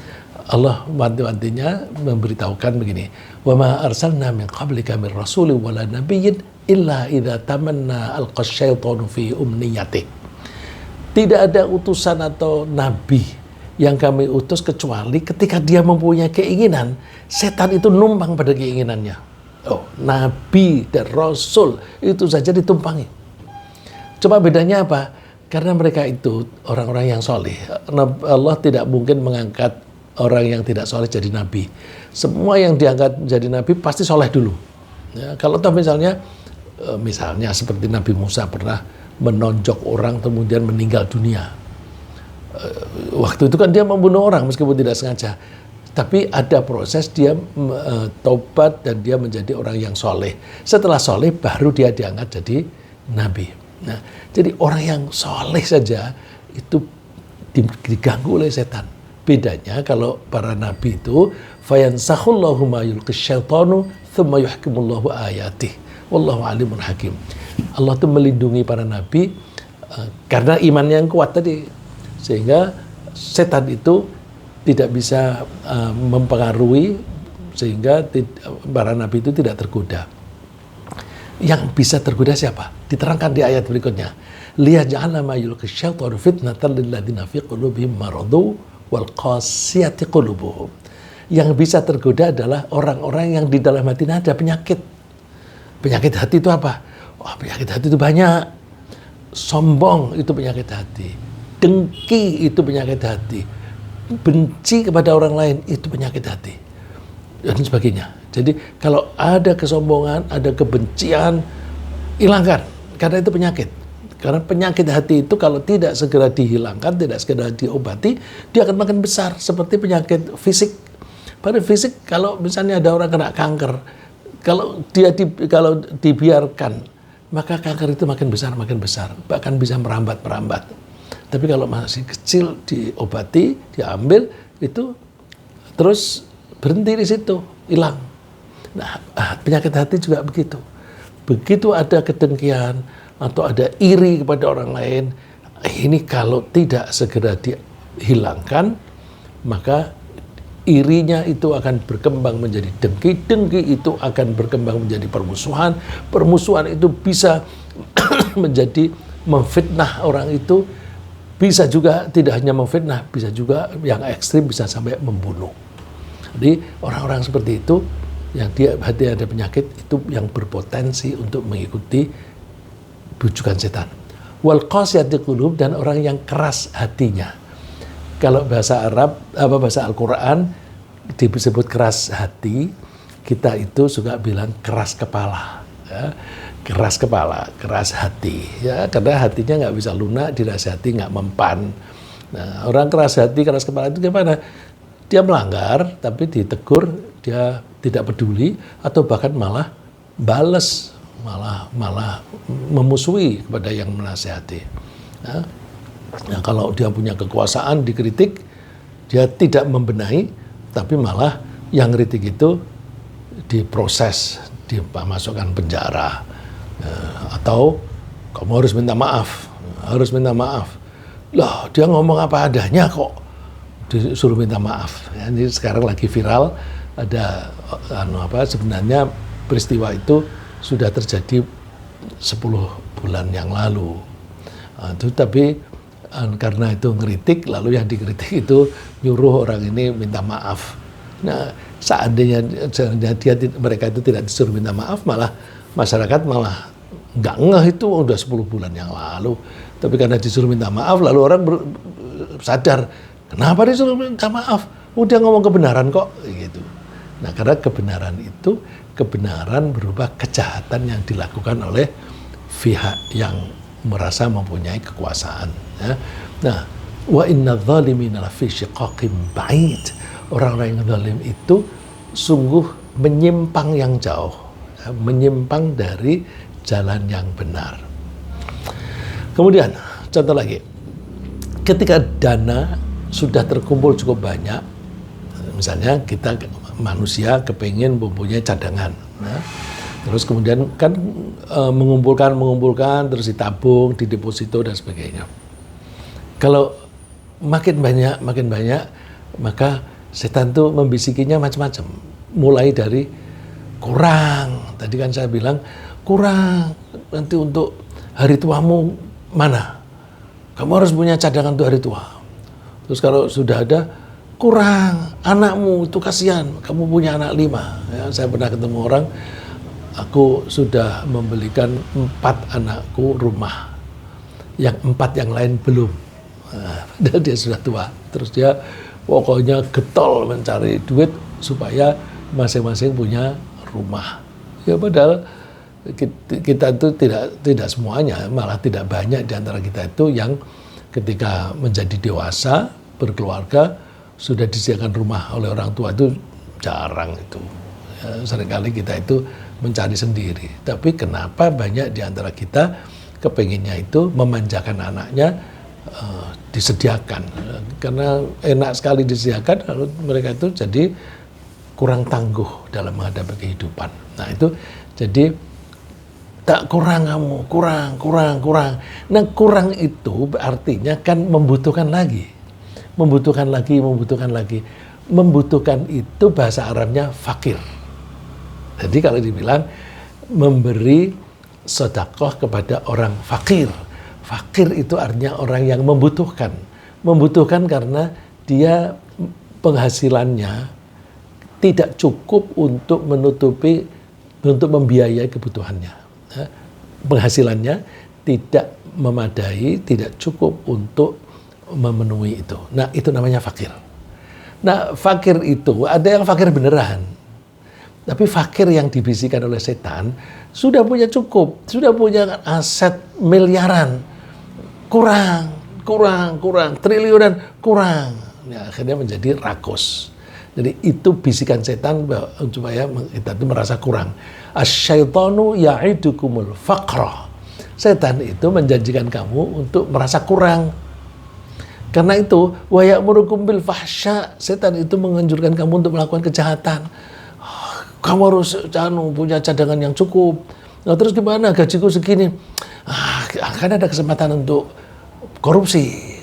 Allah wanti-wantinya memberitahukan begini, wa ma arsalna min qablika min rasulin wala nabiyyin illa idza tamanna alqa syaitanu fi umniyati. Tidak ada utusan atau nabi yang kami utus kecuali ketika dia mempunyai keinginan, setan itu numpang pada keinginannya. Nabi dan rasul itu saja ditumpangi. Coba bedanya apa? Karena mereka itu orang-orang yang soleh. Allah tidak mungkin mengangkat orang yang tidak soleh jadi nabi. Semua yang diangkat jadi nabi pasti soleh dulu. Ya, kalau toh misalnya seperti Nabi Musa pernah menonjok orang kemudian meninggal dunia. Waktu itu kan dia membunuh orang meskipun tidak sengaja. Tapi ada proses dia taubat dan dia menjadi orang yang soleh. Setelah soleh baru dia diangkat jadi nabi. Nah, jadi orang yang soleh saja itu diganggu oleh setan. Bedanya kalau para nabi itu fayansakhullahu ma yulqis syaitanu tsumma yuhkimullahu ayatih wallahu alimun hakim. Allah itu melindungi para nabi karena imannya yang kuat tadi, sehingga setan itu tidak bisa mempengaruhi, sehingga para nabi itu tidak tergoda. Yang bisa tergoda siapa? Diterangkan di ayat berikutnya. Liyaj'ala ma yulqis syaitanu fitnatan lil ladzina fi qulubihim maradun wal qasiyati qulubuhum. Yang bisa tergoda adalah orang-orang yang di dalam hatinya ada penyakit. Penyakit hati itu apa? Penyakit hati itu banyak. Sombong itu penyakit hati. Dengki itu penyakit hati. Benci kepada orang lain itu penyakit hati. Dan sebagainya. Jadi kalau ada kesombongan, ada kebencian, hilangkan, karena itu penyakit. Karena penyakit hati itu kalau tidak segera dihilangkan, tidak segera diobati, dia akan makin besar seperti penyakit fisik. Pada fisik, kalau misalnya ada orang kena kanker, kalau dibiarkan, maka kanker itu makin besar, bahkan bisa merambat. Tapi kalau masih kecil diobati, diambil, itu terus berhenti di situ, hilang. Nah, penyakit hati juga begitu. Begitu ada kedengkian atau ada iri kepada orang lain, ini kalau tidak segera dihilangkan, maka irinya itu akan berkembang menjadi dengki, dengki itu akan berkembang menjadi permusuhan, permusuhan itu bisa menjadi memfitnah orang itu, bisa juga tidak hanya memfitnah, bisa juga yang ekstrim bisa sampai membunuh. Jadi orang-orang seperti itu yang dia hati ada penyakit itu yang berpotensi untuk mengikuti bujukan setan. Wal qasiyati qulub, dan orang yang keras hatinya. Kalau bahasa Arab, bahasa Al-Quran disebut keras hati, kita itu suka bilang keras kepala. Ya. Keras kepala, keras hati. Ya, karena hatinya nggak bisa lunak, dirasihati nggak mempan. Nah, orang keras hati, keras kepala itu gimana? Dia melanggar, tapi ditegur, dia tidak peduli, atau bahkan malah bales, malah memusuhi kepada yang menasihati. Nah, kalau dia punya kekuasaan, dikritik, dia tidak membenahi, tapi malah yang kritik itu diproses, dimasukkan penjara, atau kamu harus minta maaf. Lah, dia ngomong apa adanya kok disuruh minta maaf. Ini sekarang lagi viral, ada sebenarnya peristiwa itu sudah terjadi 10 bulan yang lalu. Tapi karena itu ngeritik, lalu yang dikritik itu nyuruh orang ini minta maaf. Nah, seandainya mereka itu tidak disuruh minta maaf, malah masyarakat malah nggak ngeh, itu udah 10 bulan yang lalu. Tapi karena disuruh minta maaf, lalu orang sadar, kenapa disuruh minta maaf? Udah ngomong kebenaran kok, gitu. Nah, karena kebenaran itu, kebenaran berubah kejahatan yang dilakukan oleh pihak yang merasa mempunyai kekuasaan. Ya. Nah, wa inna dhalimina lafi syiqaqim ba'id. Orang-orang yang zalim itu sungguh menyimpang yang jauh, ya, menyimpang dari jalan yang benar. Kemudian, contoh lagi, ketika dana sudah terkumpul cukup banyak, misalnya kita manusia kepingin mempunyai cadangan, nah, terus kemudian kan mengumpulkan, terus ditabung, di deposito dan sebagainya. Kalau makin banyak, maka setan itu membisikinya macam-macam. Mulai dari kurang, tadi kan saya bilang kurang, nanti untuk hari tuamu mana? Kamu harus punya cadangan untuk hari tua. Terus kalau sudah ada, kurang, anakmu itu kasihan, kamu punya anak 5. Ya, saya pernah ketemu orang, aku sudah membelikan 4 anakku rumah, yang 4 yang lain belum. Dan dia sudah tua, terus dia pokoknya getol mencari duit supaya masing-masing punya rumah. Ya padahal kita itu tidak semuanya, malah tidak banyak di antara kita itu yang ketika menjadi dewasa, berkeluarga, sudah disediakan rumah oleh orang tua, itu jarang itu. Ya, seringkali kita itu mencari sendiri. Tapi kenapa banyak di antara kita kepenginnya itu memanjakan anaknya, disediakan. Karena enak sekali disediakan, lalu mereka itu jadi kurang tangguh dalam menghadapi kehidupan. Nah itu jadi tak kurang kamu, kurang. Nah kurang itu artinya kan membutuhkan lagi. Membutuhkan itu bahasa Arabnya fakir. Jadi kalau dibilang memberi sedekah kepada orang fakir. Fakir itu artinya orang yang membutuhkan. Membutuhkan karena dia penghasilannya tidak cukup untuk membiayai kebutuhannya. Penghasilannya tidak memadai, tidak cukup untuk memenuhi itu. Nah, itu namanya fakir. Nah, fakir itu ada yang fakir beneran. Tapi fakir yang dibisikkan oleh setan sudah punya cukup, sudah punya aset miliaran, kurang, triliunan, kurang. Ya, akhirnya menjadi rakus. Jadi itu bisikan setan supaya kita itu merasa kurang. Asyaitonu ya'idukumul faqra. Setan itu menjanjikan kamu untuk merasa kurang. Karena itu, wa ya'murukum bil fahsya. Setan itu menganjurkan kamu untuk melakukan kejahatan. Kamu harus punya cadangan yang cukup. Nah, terus gimana gajiku segini? Kan ada kesempatan untuk korupsi.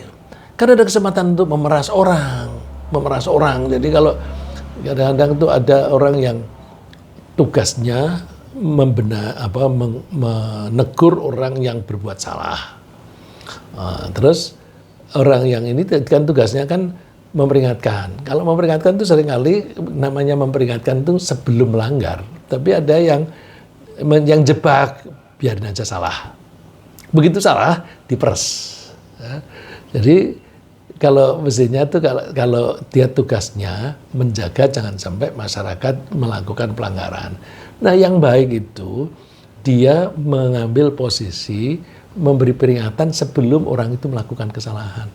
Kan ada kesempatan untuk memeras orang. Jadi kalau kadang-kadang itu ada orang yang tugasnya menegur orang yang berbuat salah. Terus orang yang ini kan tugasnya kan memperingatkan. Kalau memperingatkan itu seringkali namanya memperingatkan itu sebelum melanggar. Tapi ada yang jebak, biarin aja salah. Begitu salah, diperes. Ya. Jadi kalau mestinya tuh kalau dia tugasnya menjaga jangan sampai masyarakat melakukan pelanggaran. Nah, yang baik itu dia mengambil posisi memberi peringatan sebelum orang itu melakukan kesalahan.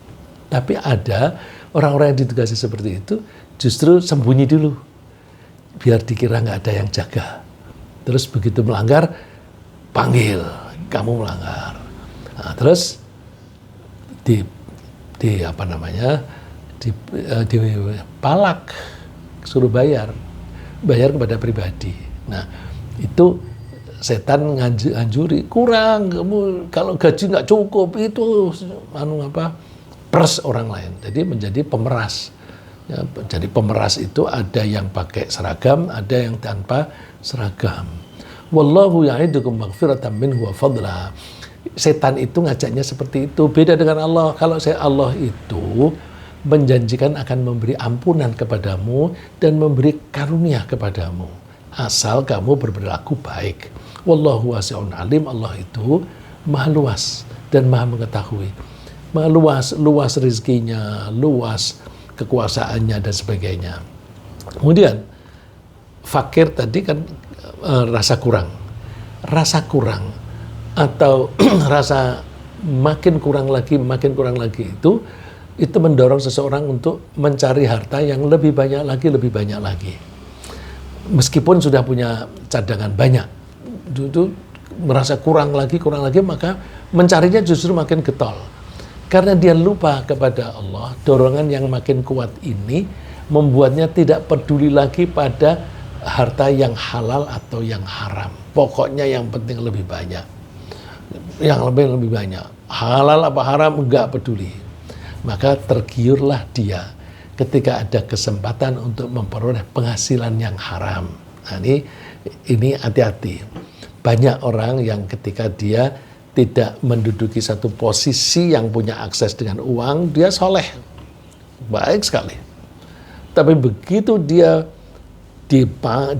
Tapi ada orang-orang yang ditugasi seperti itu justru sembunyi dulu biar dikira nggak ada yang jaga. Terus begitu melanggar panggil, kamu melanggar. Nah, terus dipalak, suruh bayar kepada pribadi. Nah, itu setan nganjuri, kurang, kamu kalau gaji nggak cukup itu pers orang lain. Jadi menjadi pemeras. Ya, jadi pemeras itu ada yang pakai seragam, ada yang tanpa seragam. Wallahu ya'idukum maghfiratan minhu wa fadla. Setan itu ngajaknya seperti itu. Beda dengan Allah. Kalau Allah itu menjanjikan akan memberi ampunan kepadamu dan memberi karunia kepadamu. Asal kamu berperilaku baik. Wallahu wasi'un alim. Allah itu maha luas dan maha mengetahui. Maha luas rezekinya, luas kekuasaannya dan sebagainya. Kemudian fakir tadi kan rasa kurang atau rasa makin kurang lagi itu mendorong seseorang untuk mencari harta yang lebih banyak lagi. Meskipun sudah punya cadangan banyak, itu merasa kurang lagi, maka mencarinya justru makin getol. Karena dia lupa kepada Allah, dorongan yang makin kuat ini membuatnya tidak peduli lagi pada harta yang halal atau yang haram. Pokoknya yang penting lebih banyak. Yang lebih banyak. Halal apa haram, enggak peduli. Maka tergiurlah dia ketika ada kesempatan untuk memperoleh penghasilan yang haram. Nah, ini hati-hati. Banyak orang yang ketika dia tidak menduduki satu posisi yang punya akses dengan uang, dia soleh, baik sekali. Tapi begitu dia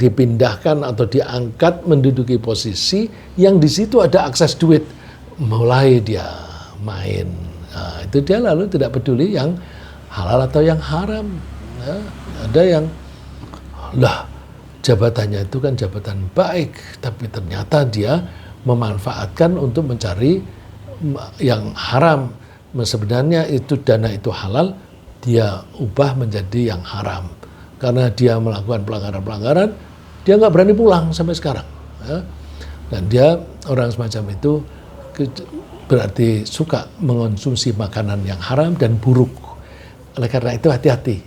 dipindahkan atau diangkat menduduki posisi yang di situ ada akses duit, mulai dia main. Nah, itu dia lalu tidak peduli yang halal atau yang haram. Ya, ada yang jabatannya itu kan jabatan baik, tapi ternyata dia memanfaatkan untuk mencari yang haram. Sebenarnya itu dana itu halal, dia ubah menjadi yang haram. Karena dia melakukan pelanggaran-pelanggaran, dia nggak berani pulang sampai sekarang. Ya. Dan dia orang semacam itu berarti suka mengonsumsi makanan yang haram dan buruk. Oleh karena itu hati-hati.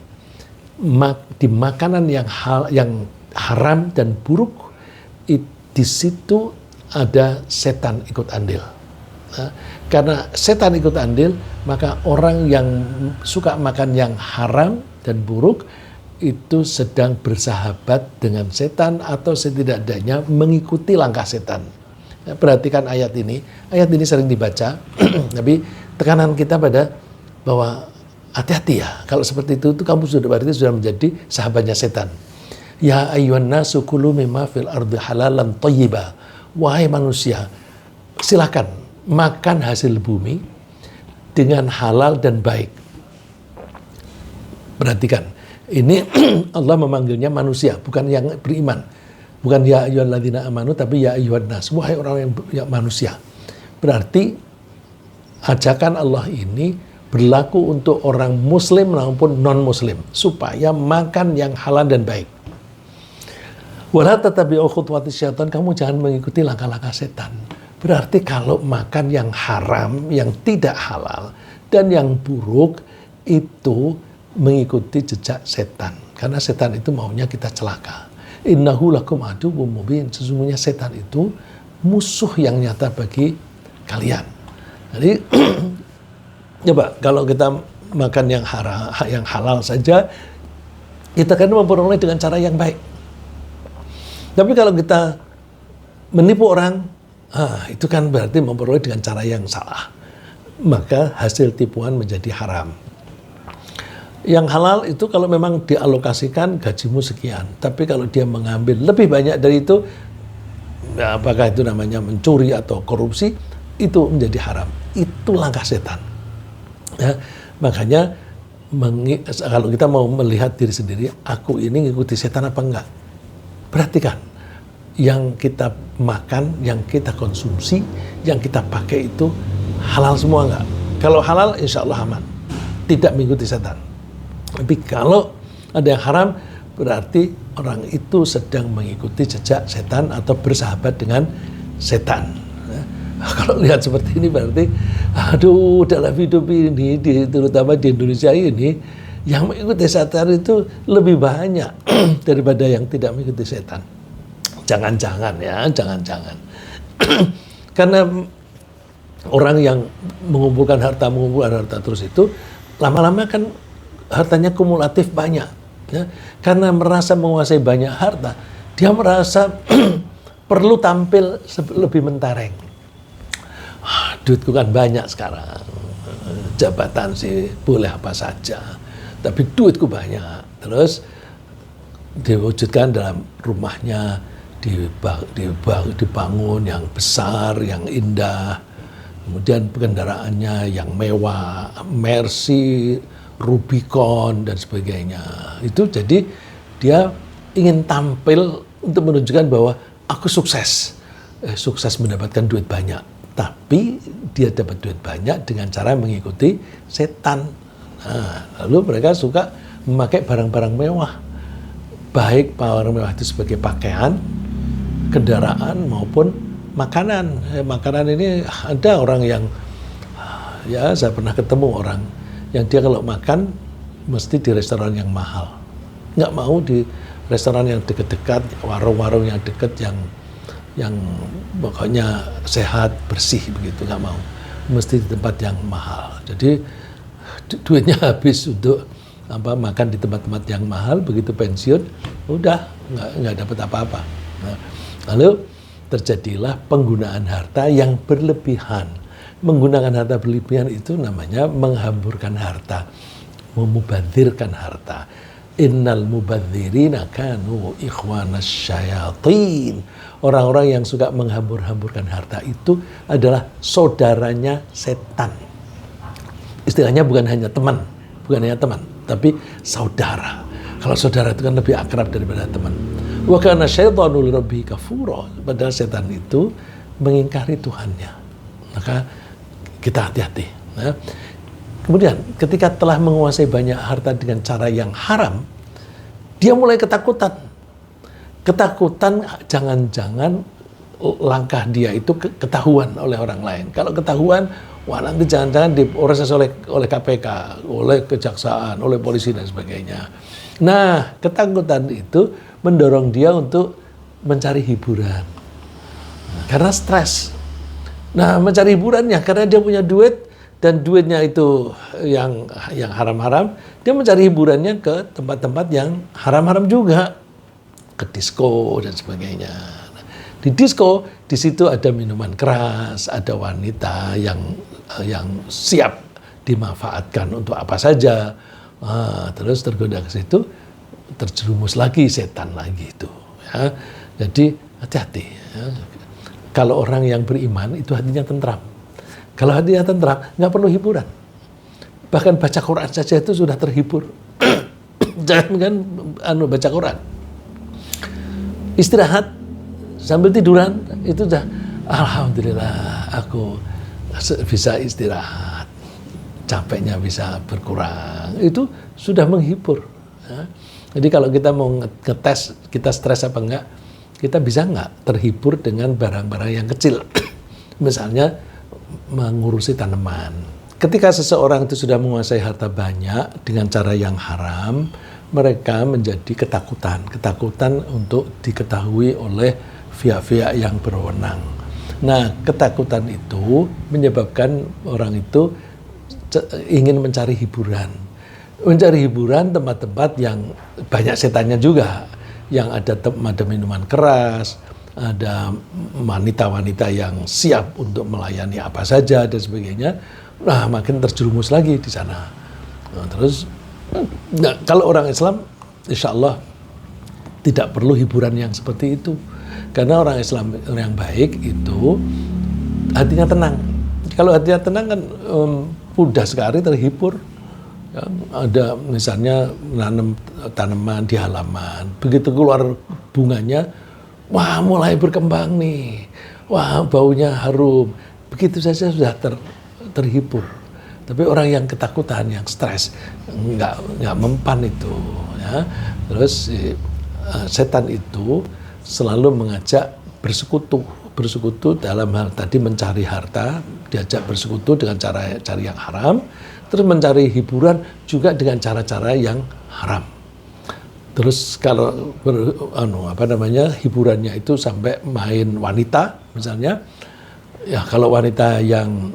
Di makanan yang haram dan buruk, di situ ada setan ikut andil. Nah, karena setan ikut andil, maka orang yang suka makan yang haram dan buruk itu sedang bersahabat dengan setan atau setidaknya mengikuti langkah setan. Ya, perhatikan ayat ini sering dibaca, tapi tekanan kita pada bahwa hati-hati ya, kalau seperti itu kamu berarti sudah menjadi sahabatnya setan. Ya ayyuhan nasu kulu mimma fil ardi halalan thayyiba. Wahai manusia, silakan makan hasil bumi dengan halal dan baik. Perhatikan, ini Allah memanggilnya manusia, bukan yang beriman. Bukan ya ayyuhalladzina amanu, tapi ya ayyuhan nas, wahai orang yang manusia. Berarti ajakan Allah ini berlaku untuk orang muslim maupun non-muslim, supaya makan yang halal dan baik. Wala tatabi'u khutuwatis syaitan, kamu jangan mengikuti langkah-langkah setan. Berarti kalau makan yang haram, yang tidak halal, dan yang buruk, itu mengikuti jejak setan. Karena setan itu maunya kita celaka. Innahu lakum aduwwum mubin. Sesungguhnya setan itu musuh yang nyata bagi kalian. Jadi coba kalau kita makan yang haram, yang halal saja, kita kan memperoleh dengan cara yang baik. Tapi kalau kita menipu orang, itu kan berarti memperoleh dengan cara yang salah. Maka hasil tipuan menjadi haram. Yang halal itu kalau memang dialokasikan gajimu sekian. Tapi kalau dia mengambil lebih banyak dari itu, ya apakah itu namanya mencuri atau korupsi, itu menjadi haram. Itu langkah setan. Ya, makanya kalau kita mau melihat diri sendiri, aku ini ngikuti setan apa enggak? Perhatikan, yang kita makan, yang kita konsumsi, yang kita pakai itu halal semua enggak? Kalau halal, insya Allah aman. Tidak mengikuti setan. Tapi kalau ada yang haram, berarti orang itu sedang mengikuti jejak setan atau bersahabat dengan setan. Kalau lihat seperti ini berarti, aduh, dalam hidup ini, terutama di Indonesia ini, yang mengikuti setan itu lebih banyak daripada yang tidak mengikuti setan. Jangan-jangan ya, jangan-jangan. Karena orang yang mengumpulkan harta terus itu, lama-lama kan hartanya kumulatif banyak, ya. Karena merasa menguasai banyak harta, dia merasa perlu tampil lebih mentereng. Duitku kan banyak sekarang, jabatan sih boleh apa saja, tapi duitku banyak. Terus diwujudkan dalam rumahnya, dibangun yang besar, yang indah, kemudian kendaraannya yang mewah, Mercy, Rubicon dan sebagainya. Itu jadi dia ingin tampil untuk menunjukkan bahwa aku sukses, sukses mendapatkan duit banyak. Tapi dia dapat duit banyak dengan cara mengikuti setan. Nah, lalu mereka suka memakai barang-barang mewah, baik barang mewah itu sebagai pakaian, kendaraan maupun makanan. Makanan ini ada orang yang, ya saya pernah ketemu orang yang dia kalau makan mesti di restoran yang mahal, nggak mau di restoran yang dekat-dekat, warung-warung yang dekat yang pokoknya sehat bersih begitu, nggak mau, mesti di tempat yang mahal. Jadi duitnya habis untuk makan di tempat-tempat yang mahal, begitu pensiun udah nggak dapat apa-apa. Nah, lalu terjadilah penggunaan harta yang berlebihan. Menggunakan harta berlebihan itu namanya menghamburkan harta, memubadzirkan harta. Innal mubadzirina kanu ikhwanas syayatin. Orang-orang yang suka menghambur-hamburkan harta itu adalah saudaranya setan. Istilahnya bukan hanya teman, tapi saudara. Kalau saudara itu kan lebih akrab daripada teman. Wa kana syaitanu lirabbihi kafura. Padahal setan itu mengingkari Tuhannya. Maka kita hati-hati. Ya. Kemudian ketika telah menguasai banyak harta dengan cara yang haram, dia mulai ketakutan. Ketakutan jangan-jangan langkah dia itu ketahuan oleh orang lain. Kalau ketahuan, wah nanti jangan-jangan diproses oleh KPK, oleh kejaksaan, oleh polisi dan sebagainya. Nah, ketakutan itu mendorong dia untuk mencari hiburan. Karena stres. Nah, mencari hiburannya karena dia punya duit dan duitnya itu yang haram-haram, dia mencari hiburannya ke tempat-tempat yang haram-haram juga, ke disko dan sebagainya. Nah, di disko, di situ ada minuman keras, ada wanita yang siap dimanfaatkan untuk apa saja. Nah, terus tergoda ke situ, terjerumus lagi setan lagi itu. Ya. Jadi hati-hati. Ya. Kalau orang yang beriman itu hatinya tentram. Kalau hatinya tentram, nggak perlu hiburan. Bahkan baca Quran saja itu sudah terhibur. Jangan kan baca Quran. Istirahat sambil tiduran itu udah alhamdulillah aku bisa istirahat, capeknya bisa berkurang, itu sudah menghibur. Ya. Jadi kalau kita mau ngetes kita stres apa enggak, kita bisa nggak terhibur dengan barang-barang yang kecil, misalnya mengurusi tanaman. Ketika seseorang itu sudah menguasai harta banyak dengan cara yang haram, mereka menjadi ketakutan untuk diketahui oleh pihak-pihak yang berwenang. Nah, ketakutan itu menyebabkan orang itu ingin mencari hiburan. Mencari hiburan tempat-tempat yang banyak setannya juga, yang ada minuman keras, ada wanita-wanita yang siap untuk melayani apa saja dan sebagainya. Nah, makin terjerumus lagi di sana. Nah, terus, kalau orang Islam, insya Allah tidak perlu hiburan yang seperti itu. Karena orang Islam yang baik itu hatinya tenang. Kalau hatinya tenang kan mudah sekali terhibur. Ya, ada misalnya nanam tanaman di halaman, begitu keluar bunganya, wah mulai berkembang nih, wah baunya harum, begitu saja sudah terhibur. Tapi orang yang ketakutan, yang stres, nggak mempan itu. Ya. Terus setan itu selalu mengajak bersekutu dalam hal tadi mencari harta, diajak bersekutu dengan cara yang haram, terus mencari hiburan juga dengan cara-cara yang haram. Terus kalau hiburannya itu sampai main wanita misalnya, ya kalau wanita yang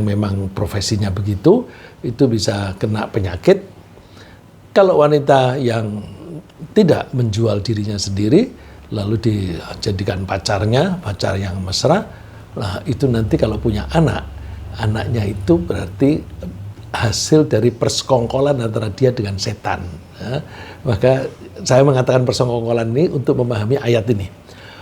memang profesinya begitu, itu bisa kena penyakit. Kalau wanita yang tidak menjual dirinya sendiri, lalu dijadikan pacar yang mesra, nah itu nanti kalau punya anaknya itu berarti hasil dari persekongkolan antara dia dengan setan. Ya. Maka saya mengatakan persekongkolan ini untuk memahami ayat ini.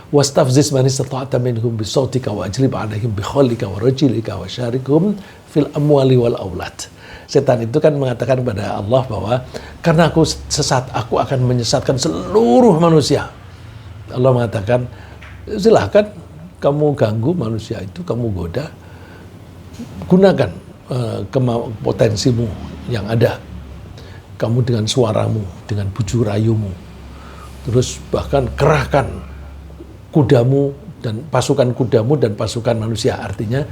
Wastafziz man istata'ta minhum bisautika wa ajlib 'alaihim bi khalika wa rajilika wa syarikhum fil amwali wal aulad. Setan itu kan mengatakan kepada Allah bahwa karena aku sesat, aku akan menyesatkan seluruh manusia. Allah mengatakan, silahkan kamu ganggu manusia itu, kamu goda, gunakan potensimu yang ada. Kamu dengan suaramu, dengan buju rayumu, terus bahkan kerahkan kudamu dan pasukan manusia, artinya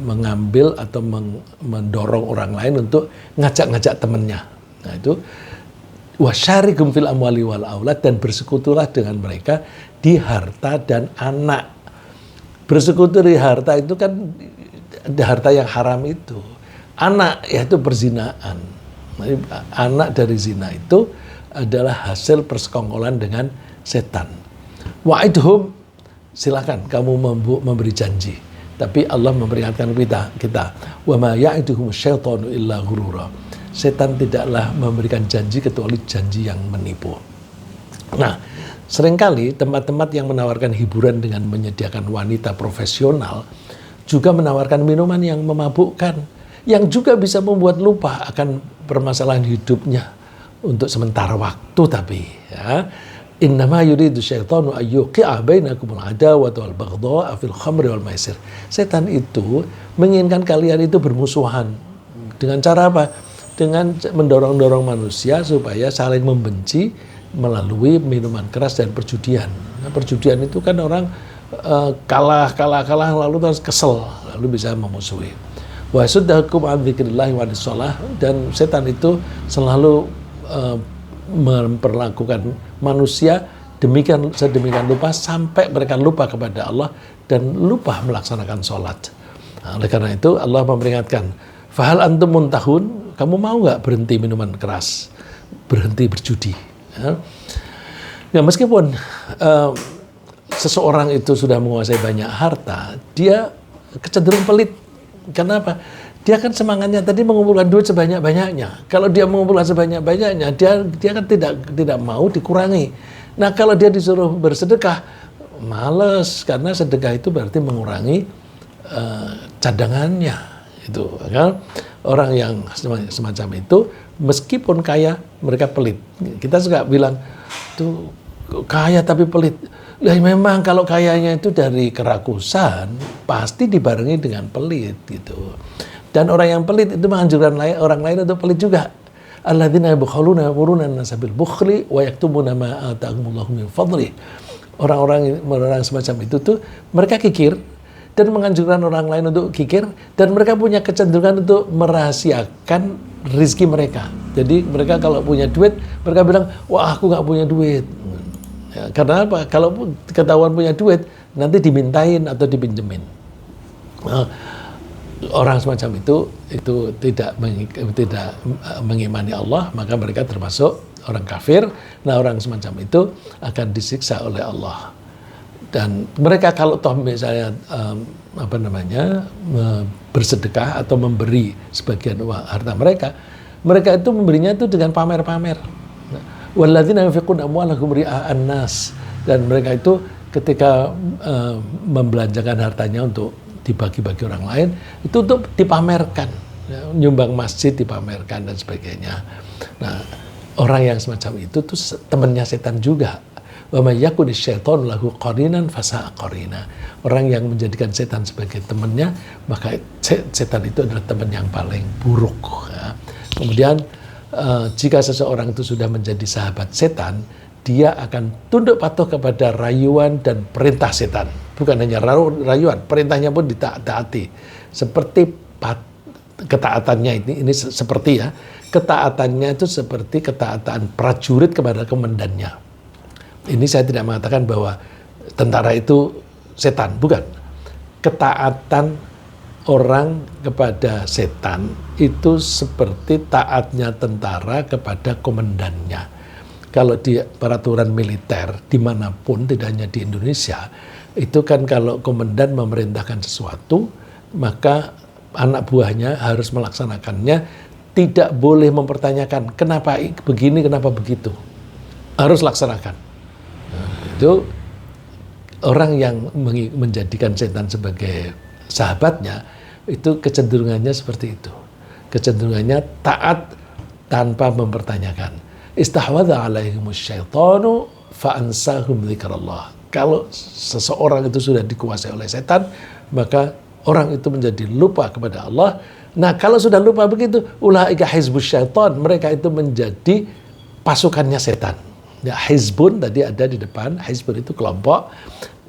mengambil atau mendorong orang lain untuk ngajak temannya. Nah itu wasyarikum fil amwali wal aulad, dan bersekutulah dengan mereka di harta dan anak. Bersekutu di harta itu kan harta yang haram itu. Anak yaitu perzinaan. Anak dari zina itu adalah hasil persekongkolan dengan setan. Wa'idhum, silakan kamu memberi janji. Tapi Allah memperingatkan kita, wa ma ya'iduhum syaitanu illa ghurura. Setan tidaklah memberikan janji kecuali janji yang menipu. Nah, seringkali tempat-tempat yang menawarkan hiburan dengan menyediakan wanita profesional juga menawarkan minuman yang memabukkan, yang juga bisa membuat lupa akan permasalahan hidupnya untuk sementara waktu. Tapi ya, innama yuridu syaitanu ayyuqi'a bainakumul adawata wal baghdha'a fil khamri wal maisir. Setan itu menginginkan kalian itu bermusuhan. Dengan cara apa? Dengan mendorong-dorong manusia supaya saling membenci melalui minuman keras dan perjudian. Nah, perjudian itu kan orang kalah lalu terus kesel, lalu bisa memusuhi. Wa suddakum an dzikrillah wa shalah, dan setan itu selalu memperlakukan manusia sedemikian lupa sampai mereka lupa kepada Allah dan lupa melaksanakan sholat. Nah, oleh karena itu Allah memperingatkan, fahal antum muntahun, kamu mau nggak berhenti minuman keras, berhenti berjudi? Ya. Ya, meskipun seseorang itu sudah menguasai banyak harta, dia kecenderung pelit. Kenapa? Dia kan semangatnya tadi mengumpulkan duit sebanyak-banyaknya. Kalau dia mengumpulkan sebanyak-banyaknya, dia kan tidak mau dikurangi. Nah, kalau dia disuruh bersedekah, males, karena sedekah itu berarti mengurangi cadangannya. Itu kan. orang yang semacam itu, meskipun kaya, mereka pelit. Kita suka bilang, tuh kaya tapi pelit. Lah memang kalau kayanya itu dari kerakusan, pasti dibarengi dengan pelit gitu. Dan orang yang pelit itu menganjurkan orang lain untuk pelit juga. Alladzina yabkhaluna yamuruna an-nasa bil bukhli wa yaktumuna ma atahumullahu min fadli. Orang semacam itu tuh mereka kikir dan menganjurkan orang lain untuk kikir, dan mereka punya kecenderungan untuk merahasiakan rizki mereka. Jadi mereka kalau punya duit, mereka bilang, wah aku nggak punya duit. Ya, karena apa? Kalau ketahuan punya duit, nanti dimintain atau dipinjemin. Nah, orang semacam itu tidak mengimani Allah, maka mereka termasuk orang kafir. Nah, orang semacam itu akan disiksa oleh Allah. Dan mereka kalau toh misalnya bersedekah atau memberi sebagian uang harta mereka itu memberinya itu dengan pamer-pamer. Walladzina yunfiquna amwalahum ria'an nas, dan mereka itu ketika membelanjakan hartanya untuk dibagi-bagi orang lain, itu untuk dipamerkan, ya, nyumbang masjid dipamerkan dan sebagainya. Nah, orang yang semacam itu tuh temannya setan juga. Wa may yakun asy-syaitanu lahu qarinan fasa'a qarina. Orang yang menjadikan setan sebagai temannya, maka setan itu adalah teman yang paling buruk. Ya. Kemudian jika seseorang itu sudah menjadi sahabat setan, dia akan tunduk patuh kepada rayuan dan perintah setan. Bukan hanya rayuan, perintahnya pun ditaati. Seperti ketaatannya ini seperti ya, ketaatannya itu seperti ketaatan prajurit kepada komandannya. Ini saya tidak mengatakan bahwa tentara itu setan, bukan. Ketaatan orang kepada setan itu seperti taatnya tentara kepada komandannya. Kalau di peraturan militer dimanapun, tidak hanya di Indonesia, itu kan kalau komandan memerintahkan sesuatu, maka anak buahnya harus melaksanakannya, tidak boleh mempertanyakan kenapa begini, kenapa begitu. Harus laksanakan. Nah, itu orang yang menjadikan setan sebagai sahabatnya, itu kecenderungannya seperti itu. Kecenderungannya taat tanpa mempertanyakan. Istahwadha alaihimus syaitanu fa'ansahum dzikrallah. Kalau seseorang itu sudah dikuasai oleh setan, maka orang itu menjadi lupa kepada Allah. Nah, kalau sudah lupa begitu, ulaika hizbus syaitan, mereka itu menjadi pasukannya setan. Ya, hizbun tadi ada di depan, hizbun itu kelompok.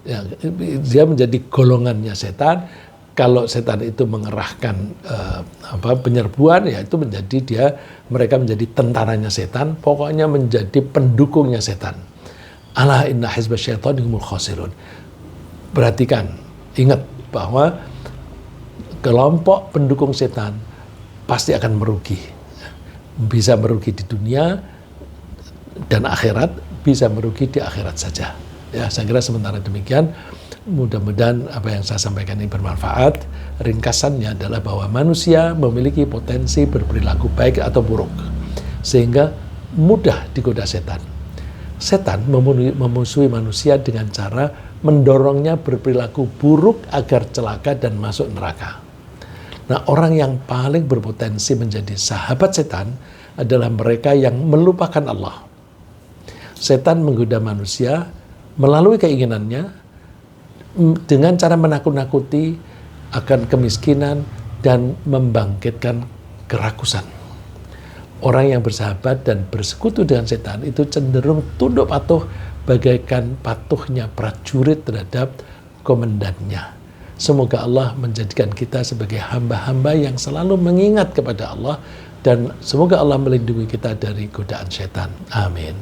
Ya, dia menjadi golongannya setan. Kalau setan itu mengerahkan penyerbuan, ya itu mereka menjadi tentaranya setan, pokoknya menjadi pendukungnya setan. Ala inna hizbas syaitan humul khasirun. Perhatikan, ingat bahwa kelompok pendukung setan pasti akan merugi. Bisa merugi di dunia dan akhirat, bisa merugi di akhirat saja. Ya, saya kira sementara demikian. Mudah-mudahan apa yang saya sampaikan ini bermanfaat. Ringkasannya adalah bahwa manusia memiliki potensi berperilaku baik atau buruk, sehingga mudah digoda setan. Setan memusuhi manusia dengan cara mendorongnya berperilaku buruk agar celaka dan masuk neraka. Nah, orang yang paling berpotensi menjadi sahabat setan adalah mereka yang melupakan Allah. Setan menggoda manusia melalui keinginannya, dengan cara menakut-nakuti akan kemiskinan dan membangkitkan kerakusan. Orang yang bersahabat dan bersekutu dengan setan itu cenderung tunduk patuh bagaikan patuhnya prajurit terhadap komandannya. Semoga Allah menjadikan kita sebagai hamba-hamba yang selalu mengingat kepada Allah, dan semoga Allah melindungi kita dari godaan setan. Amin.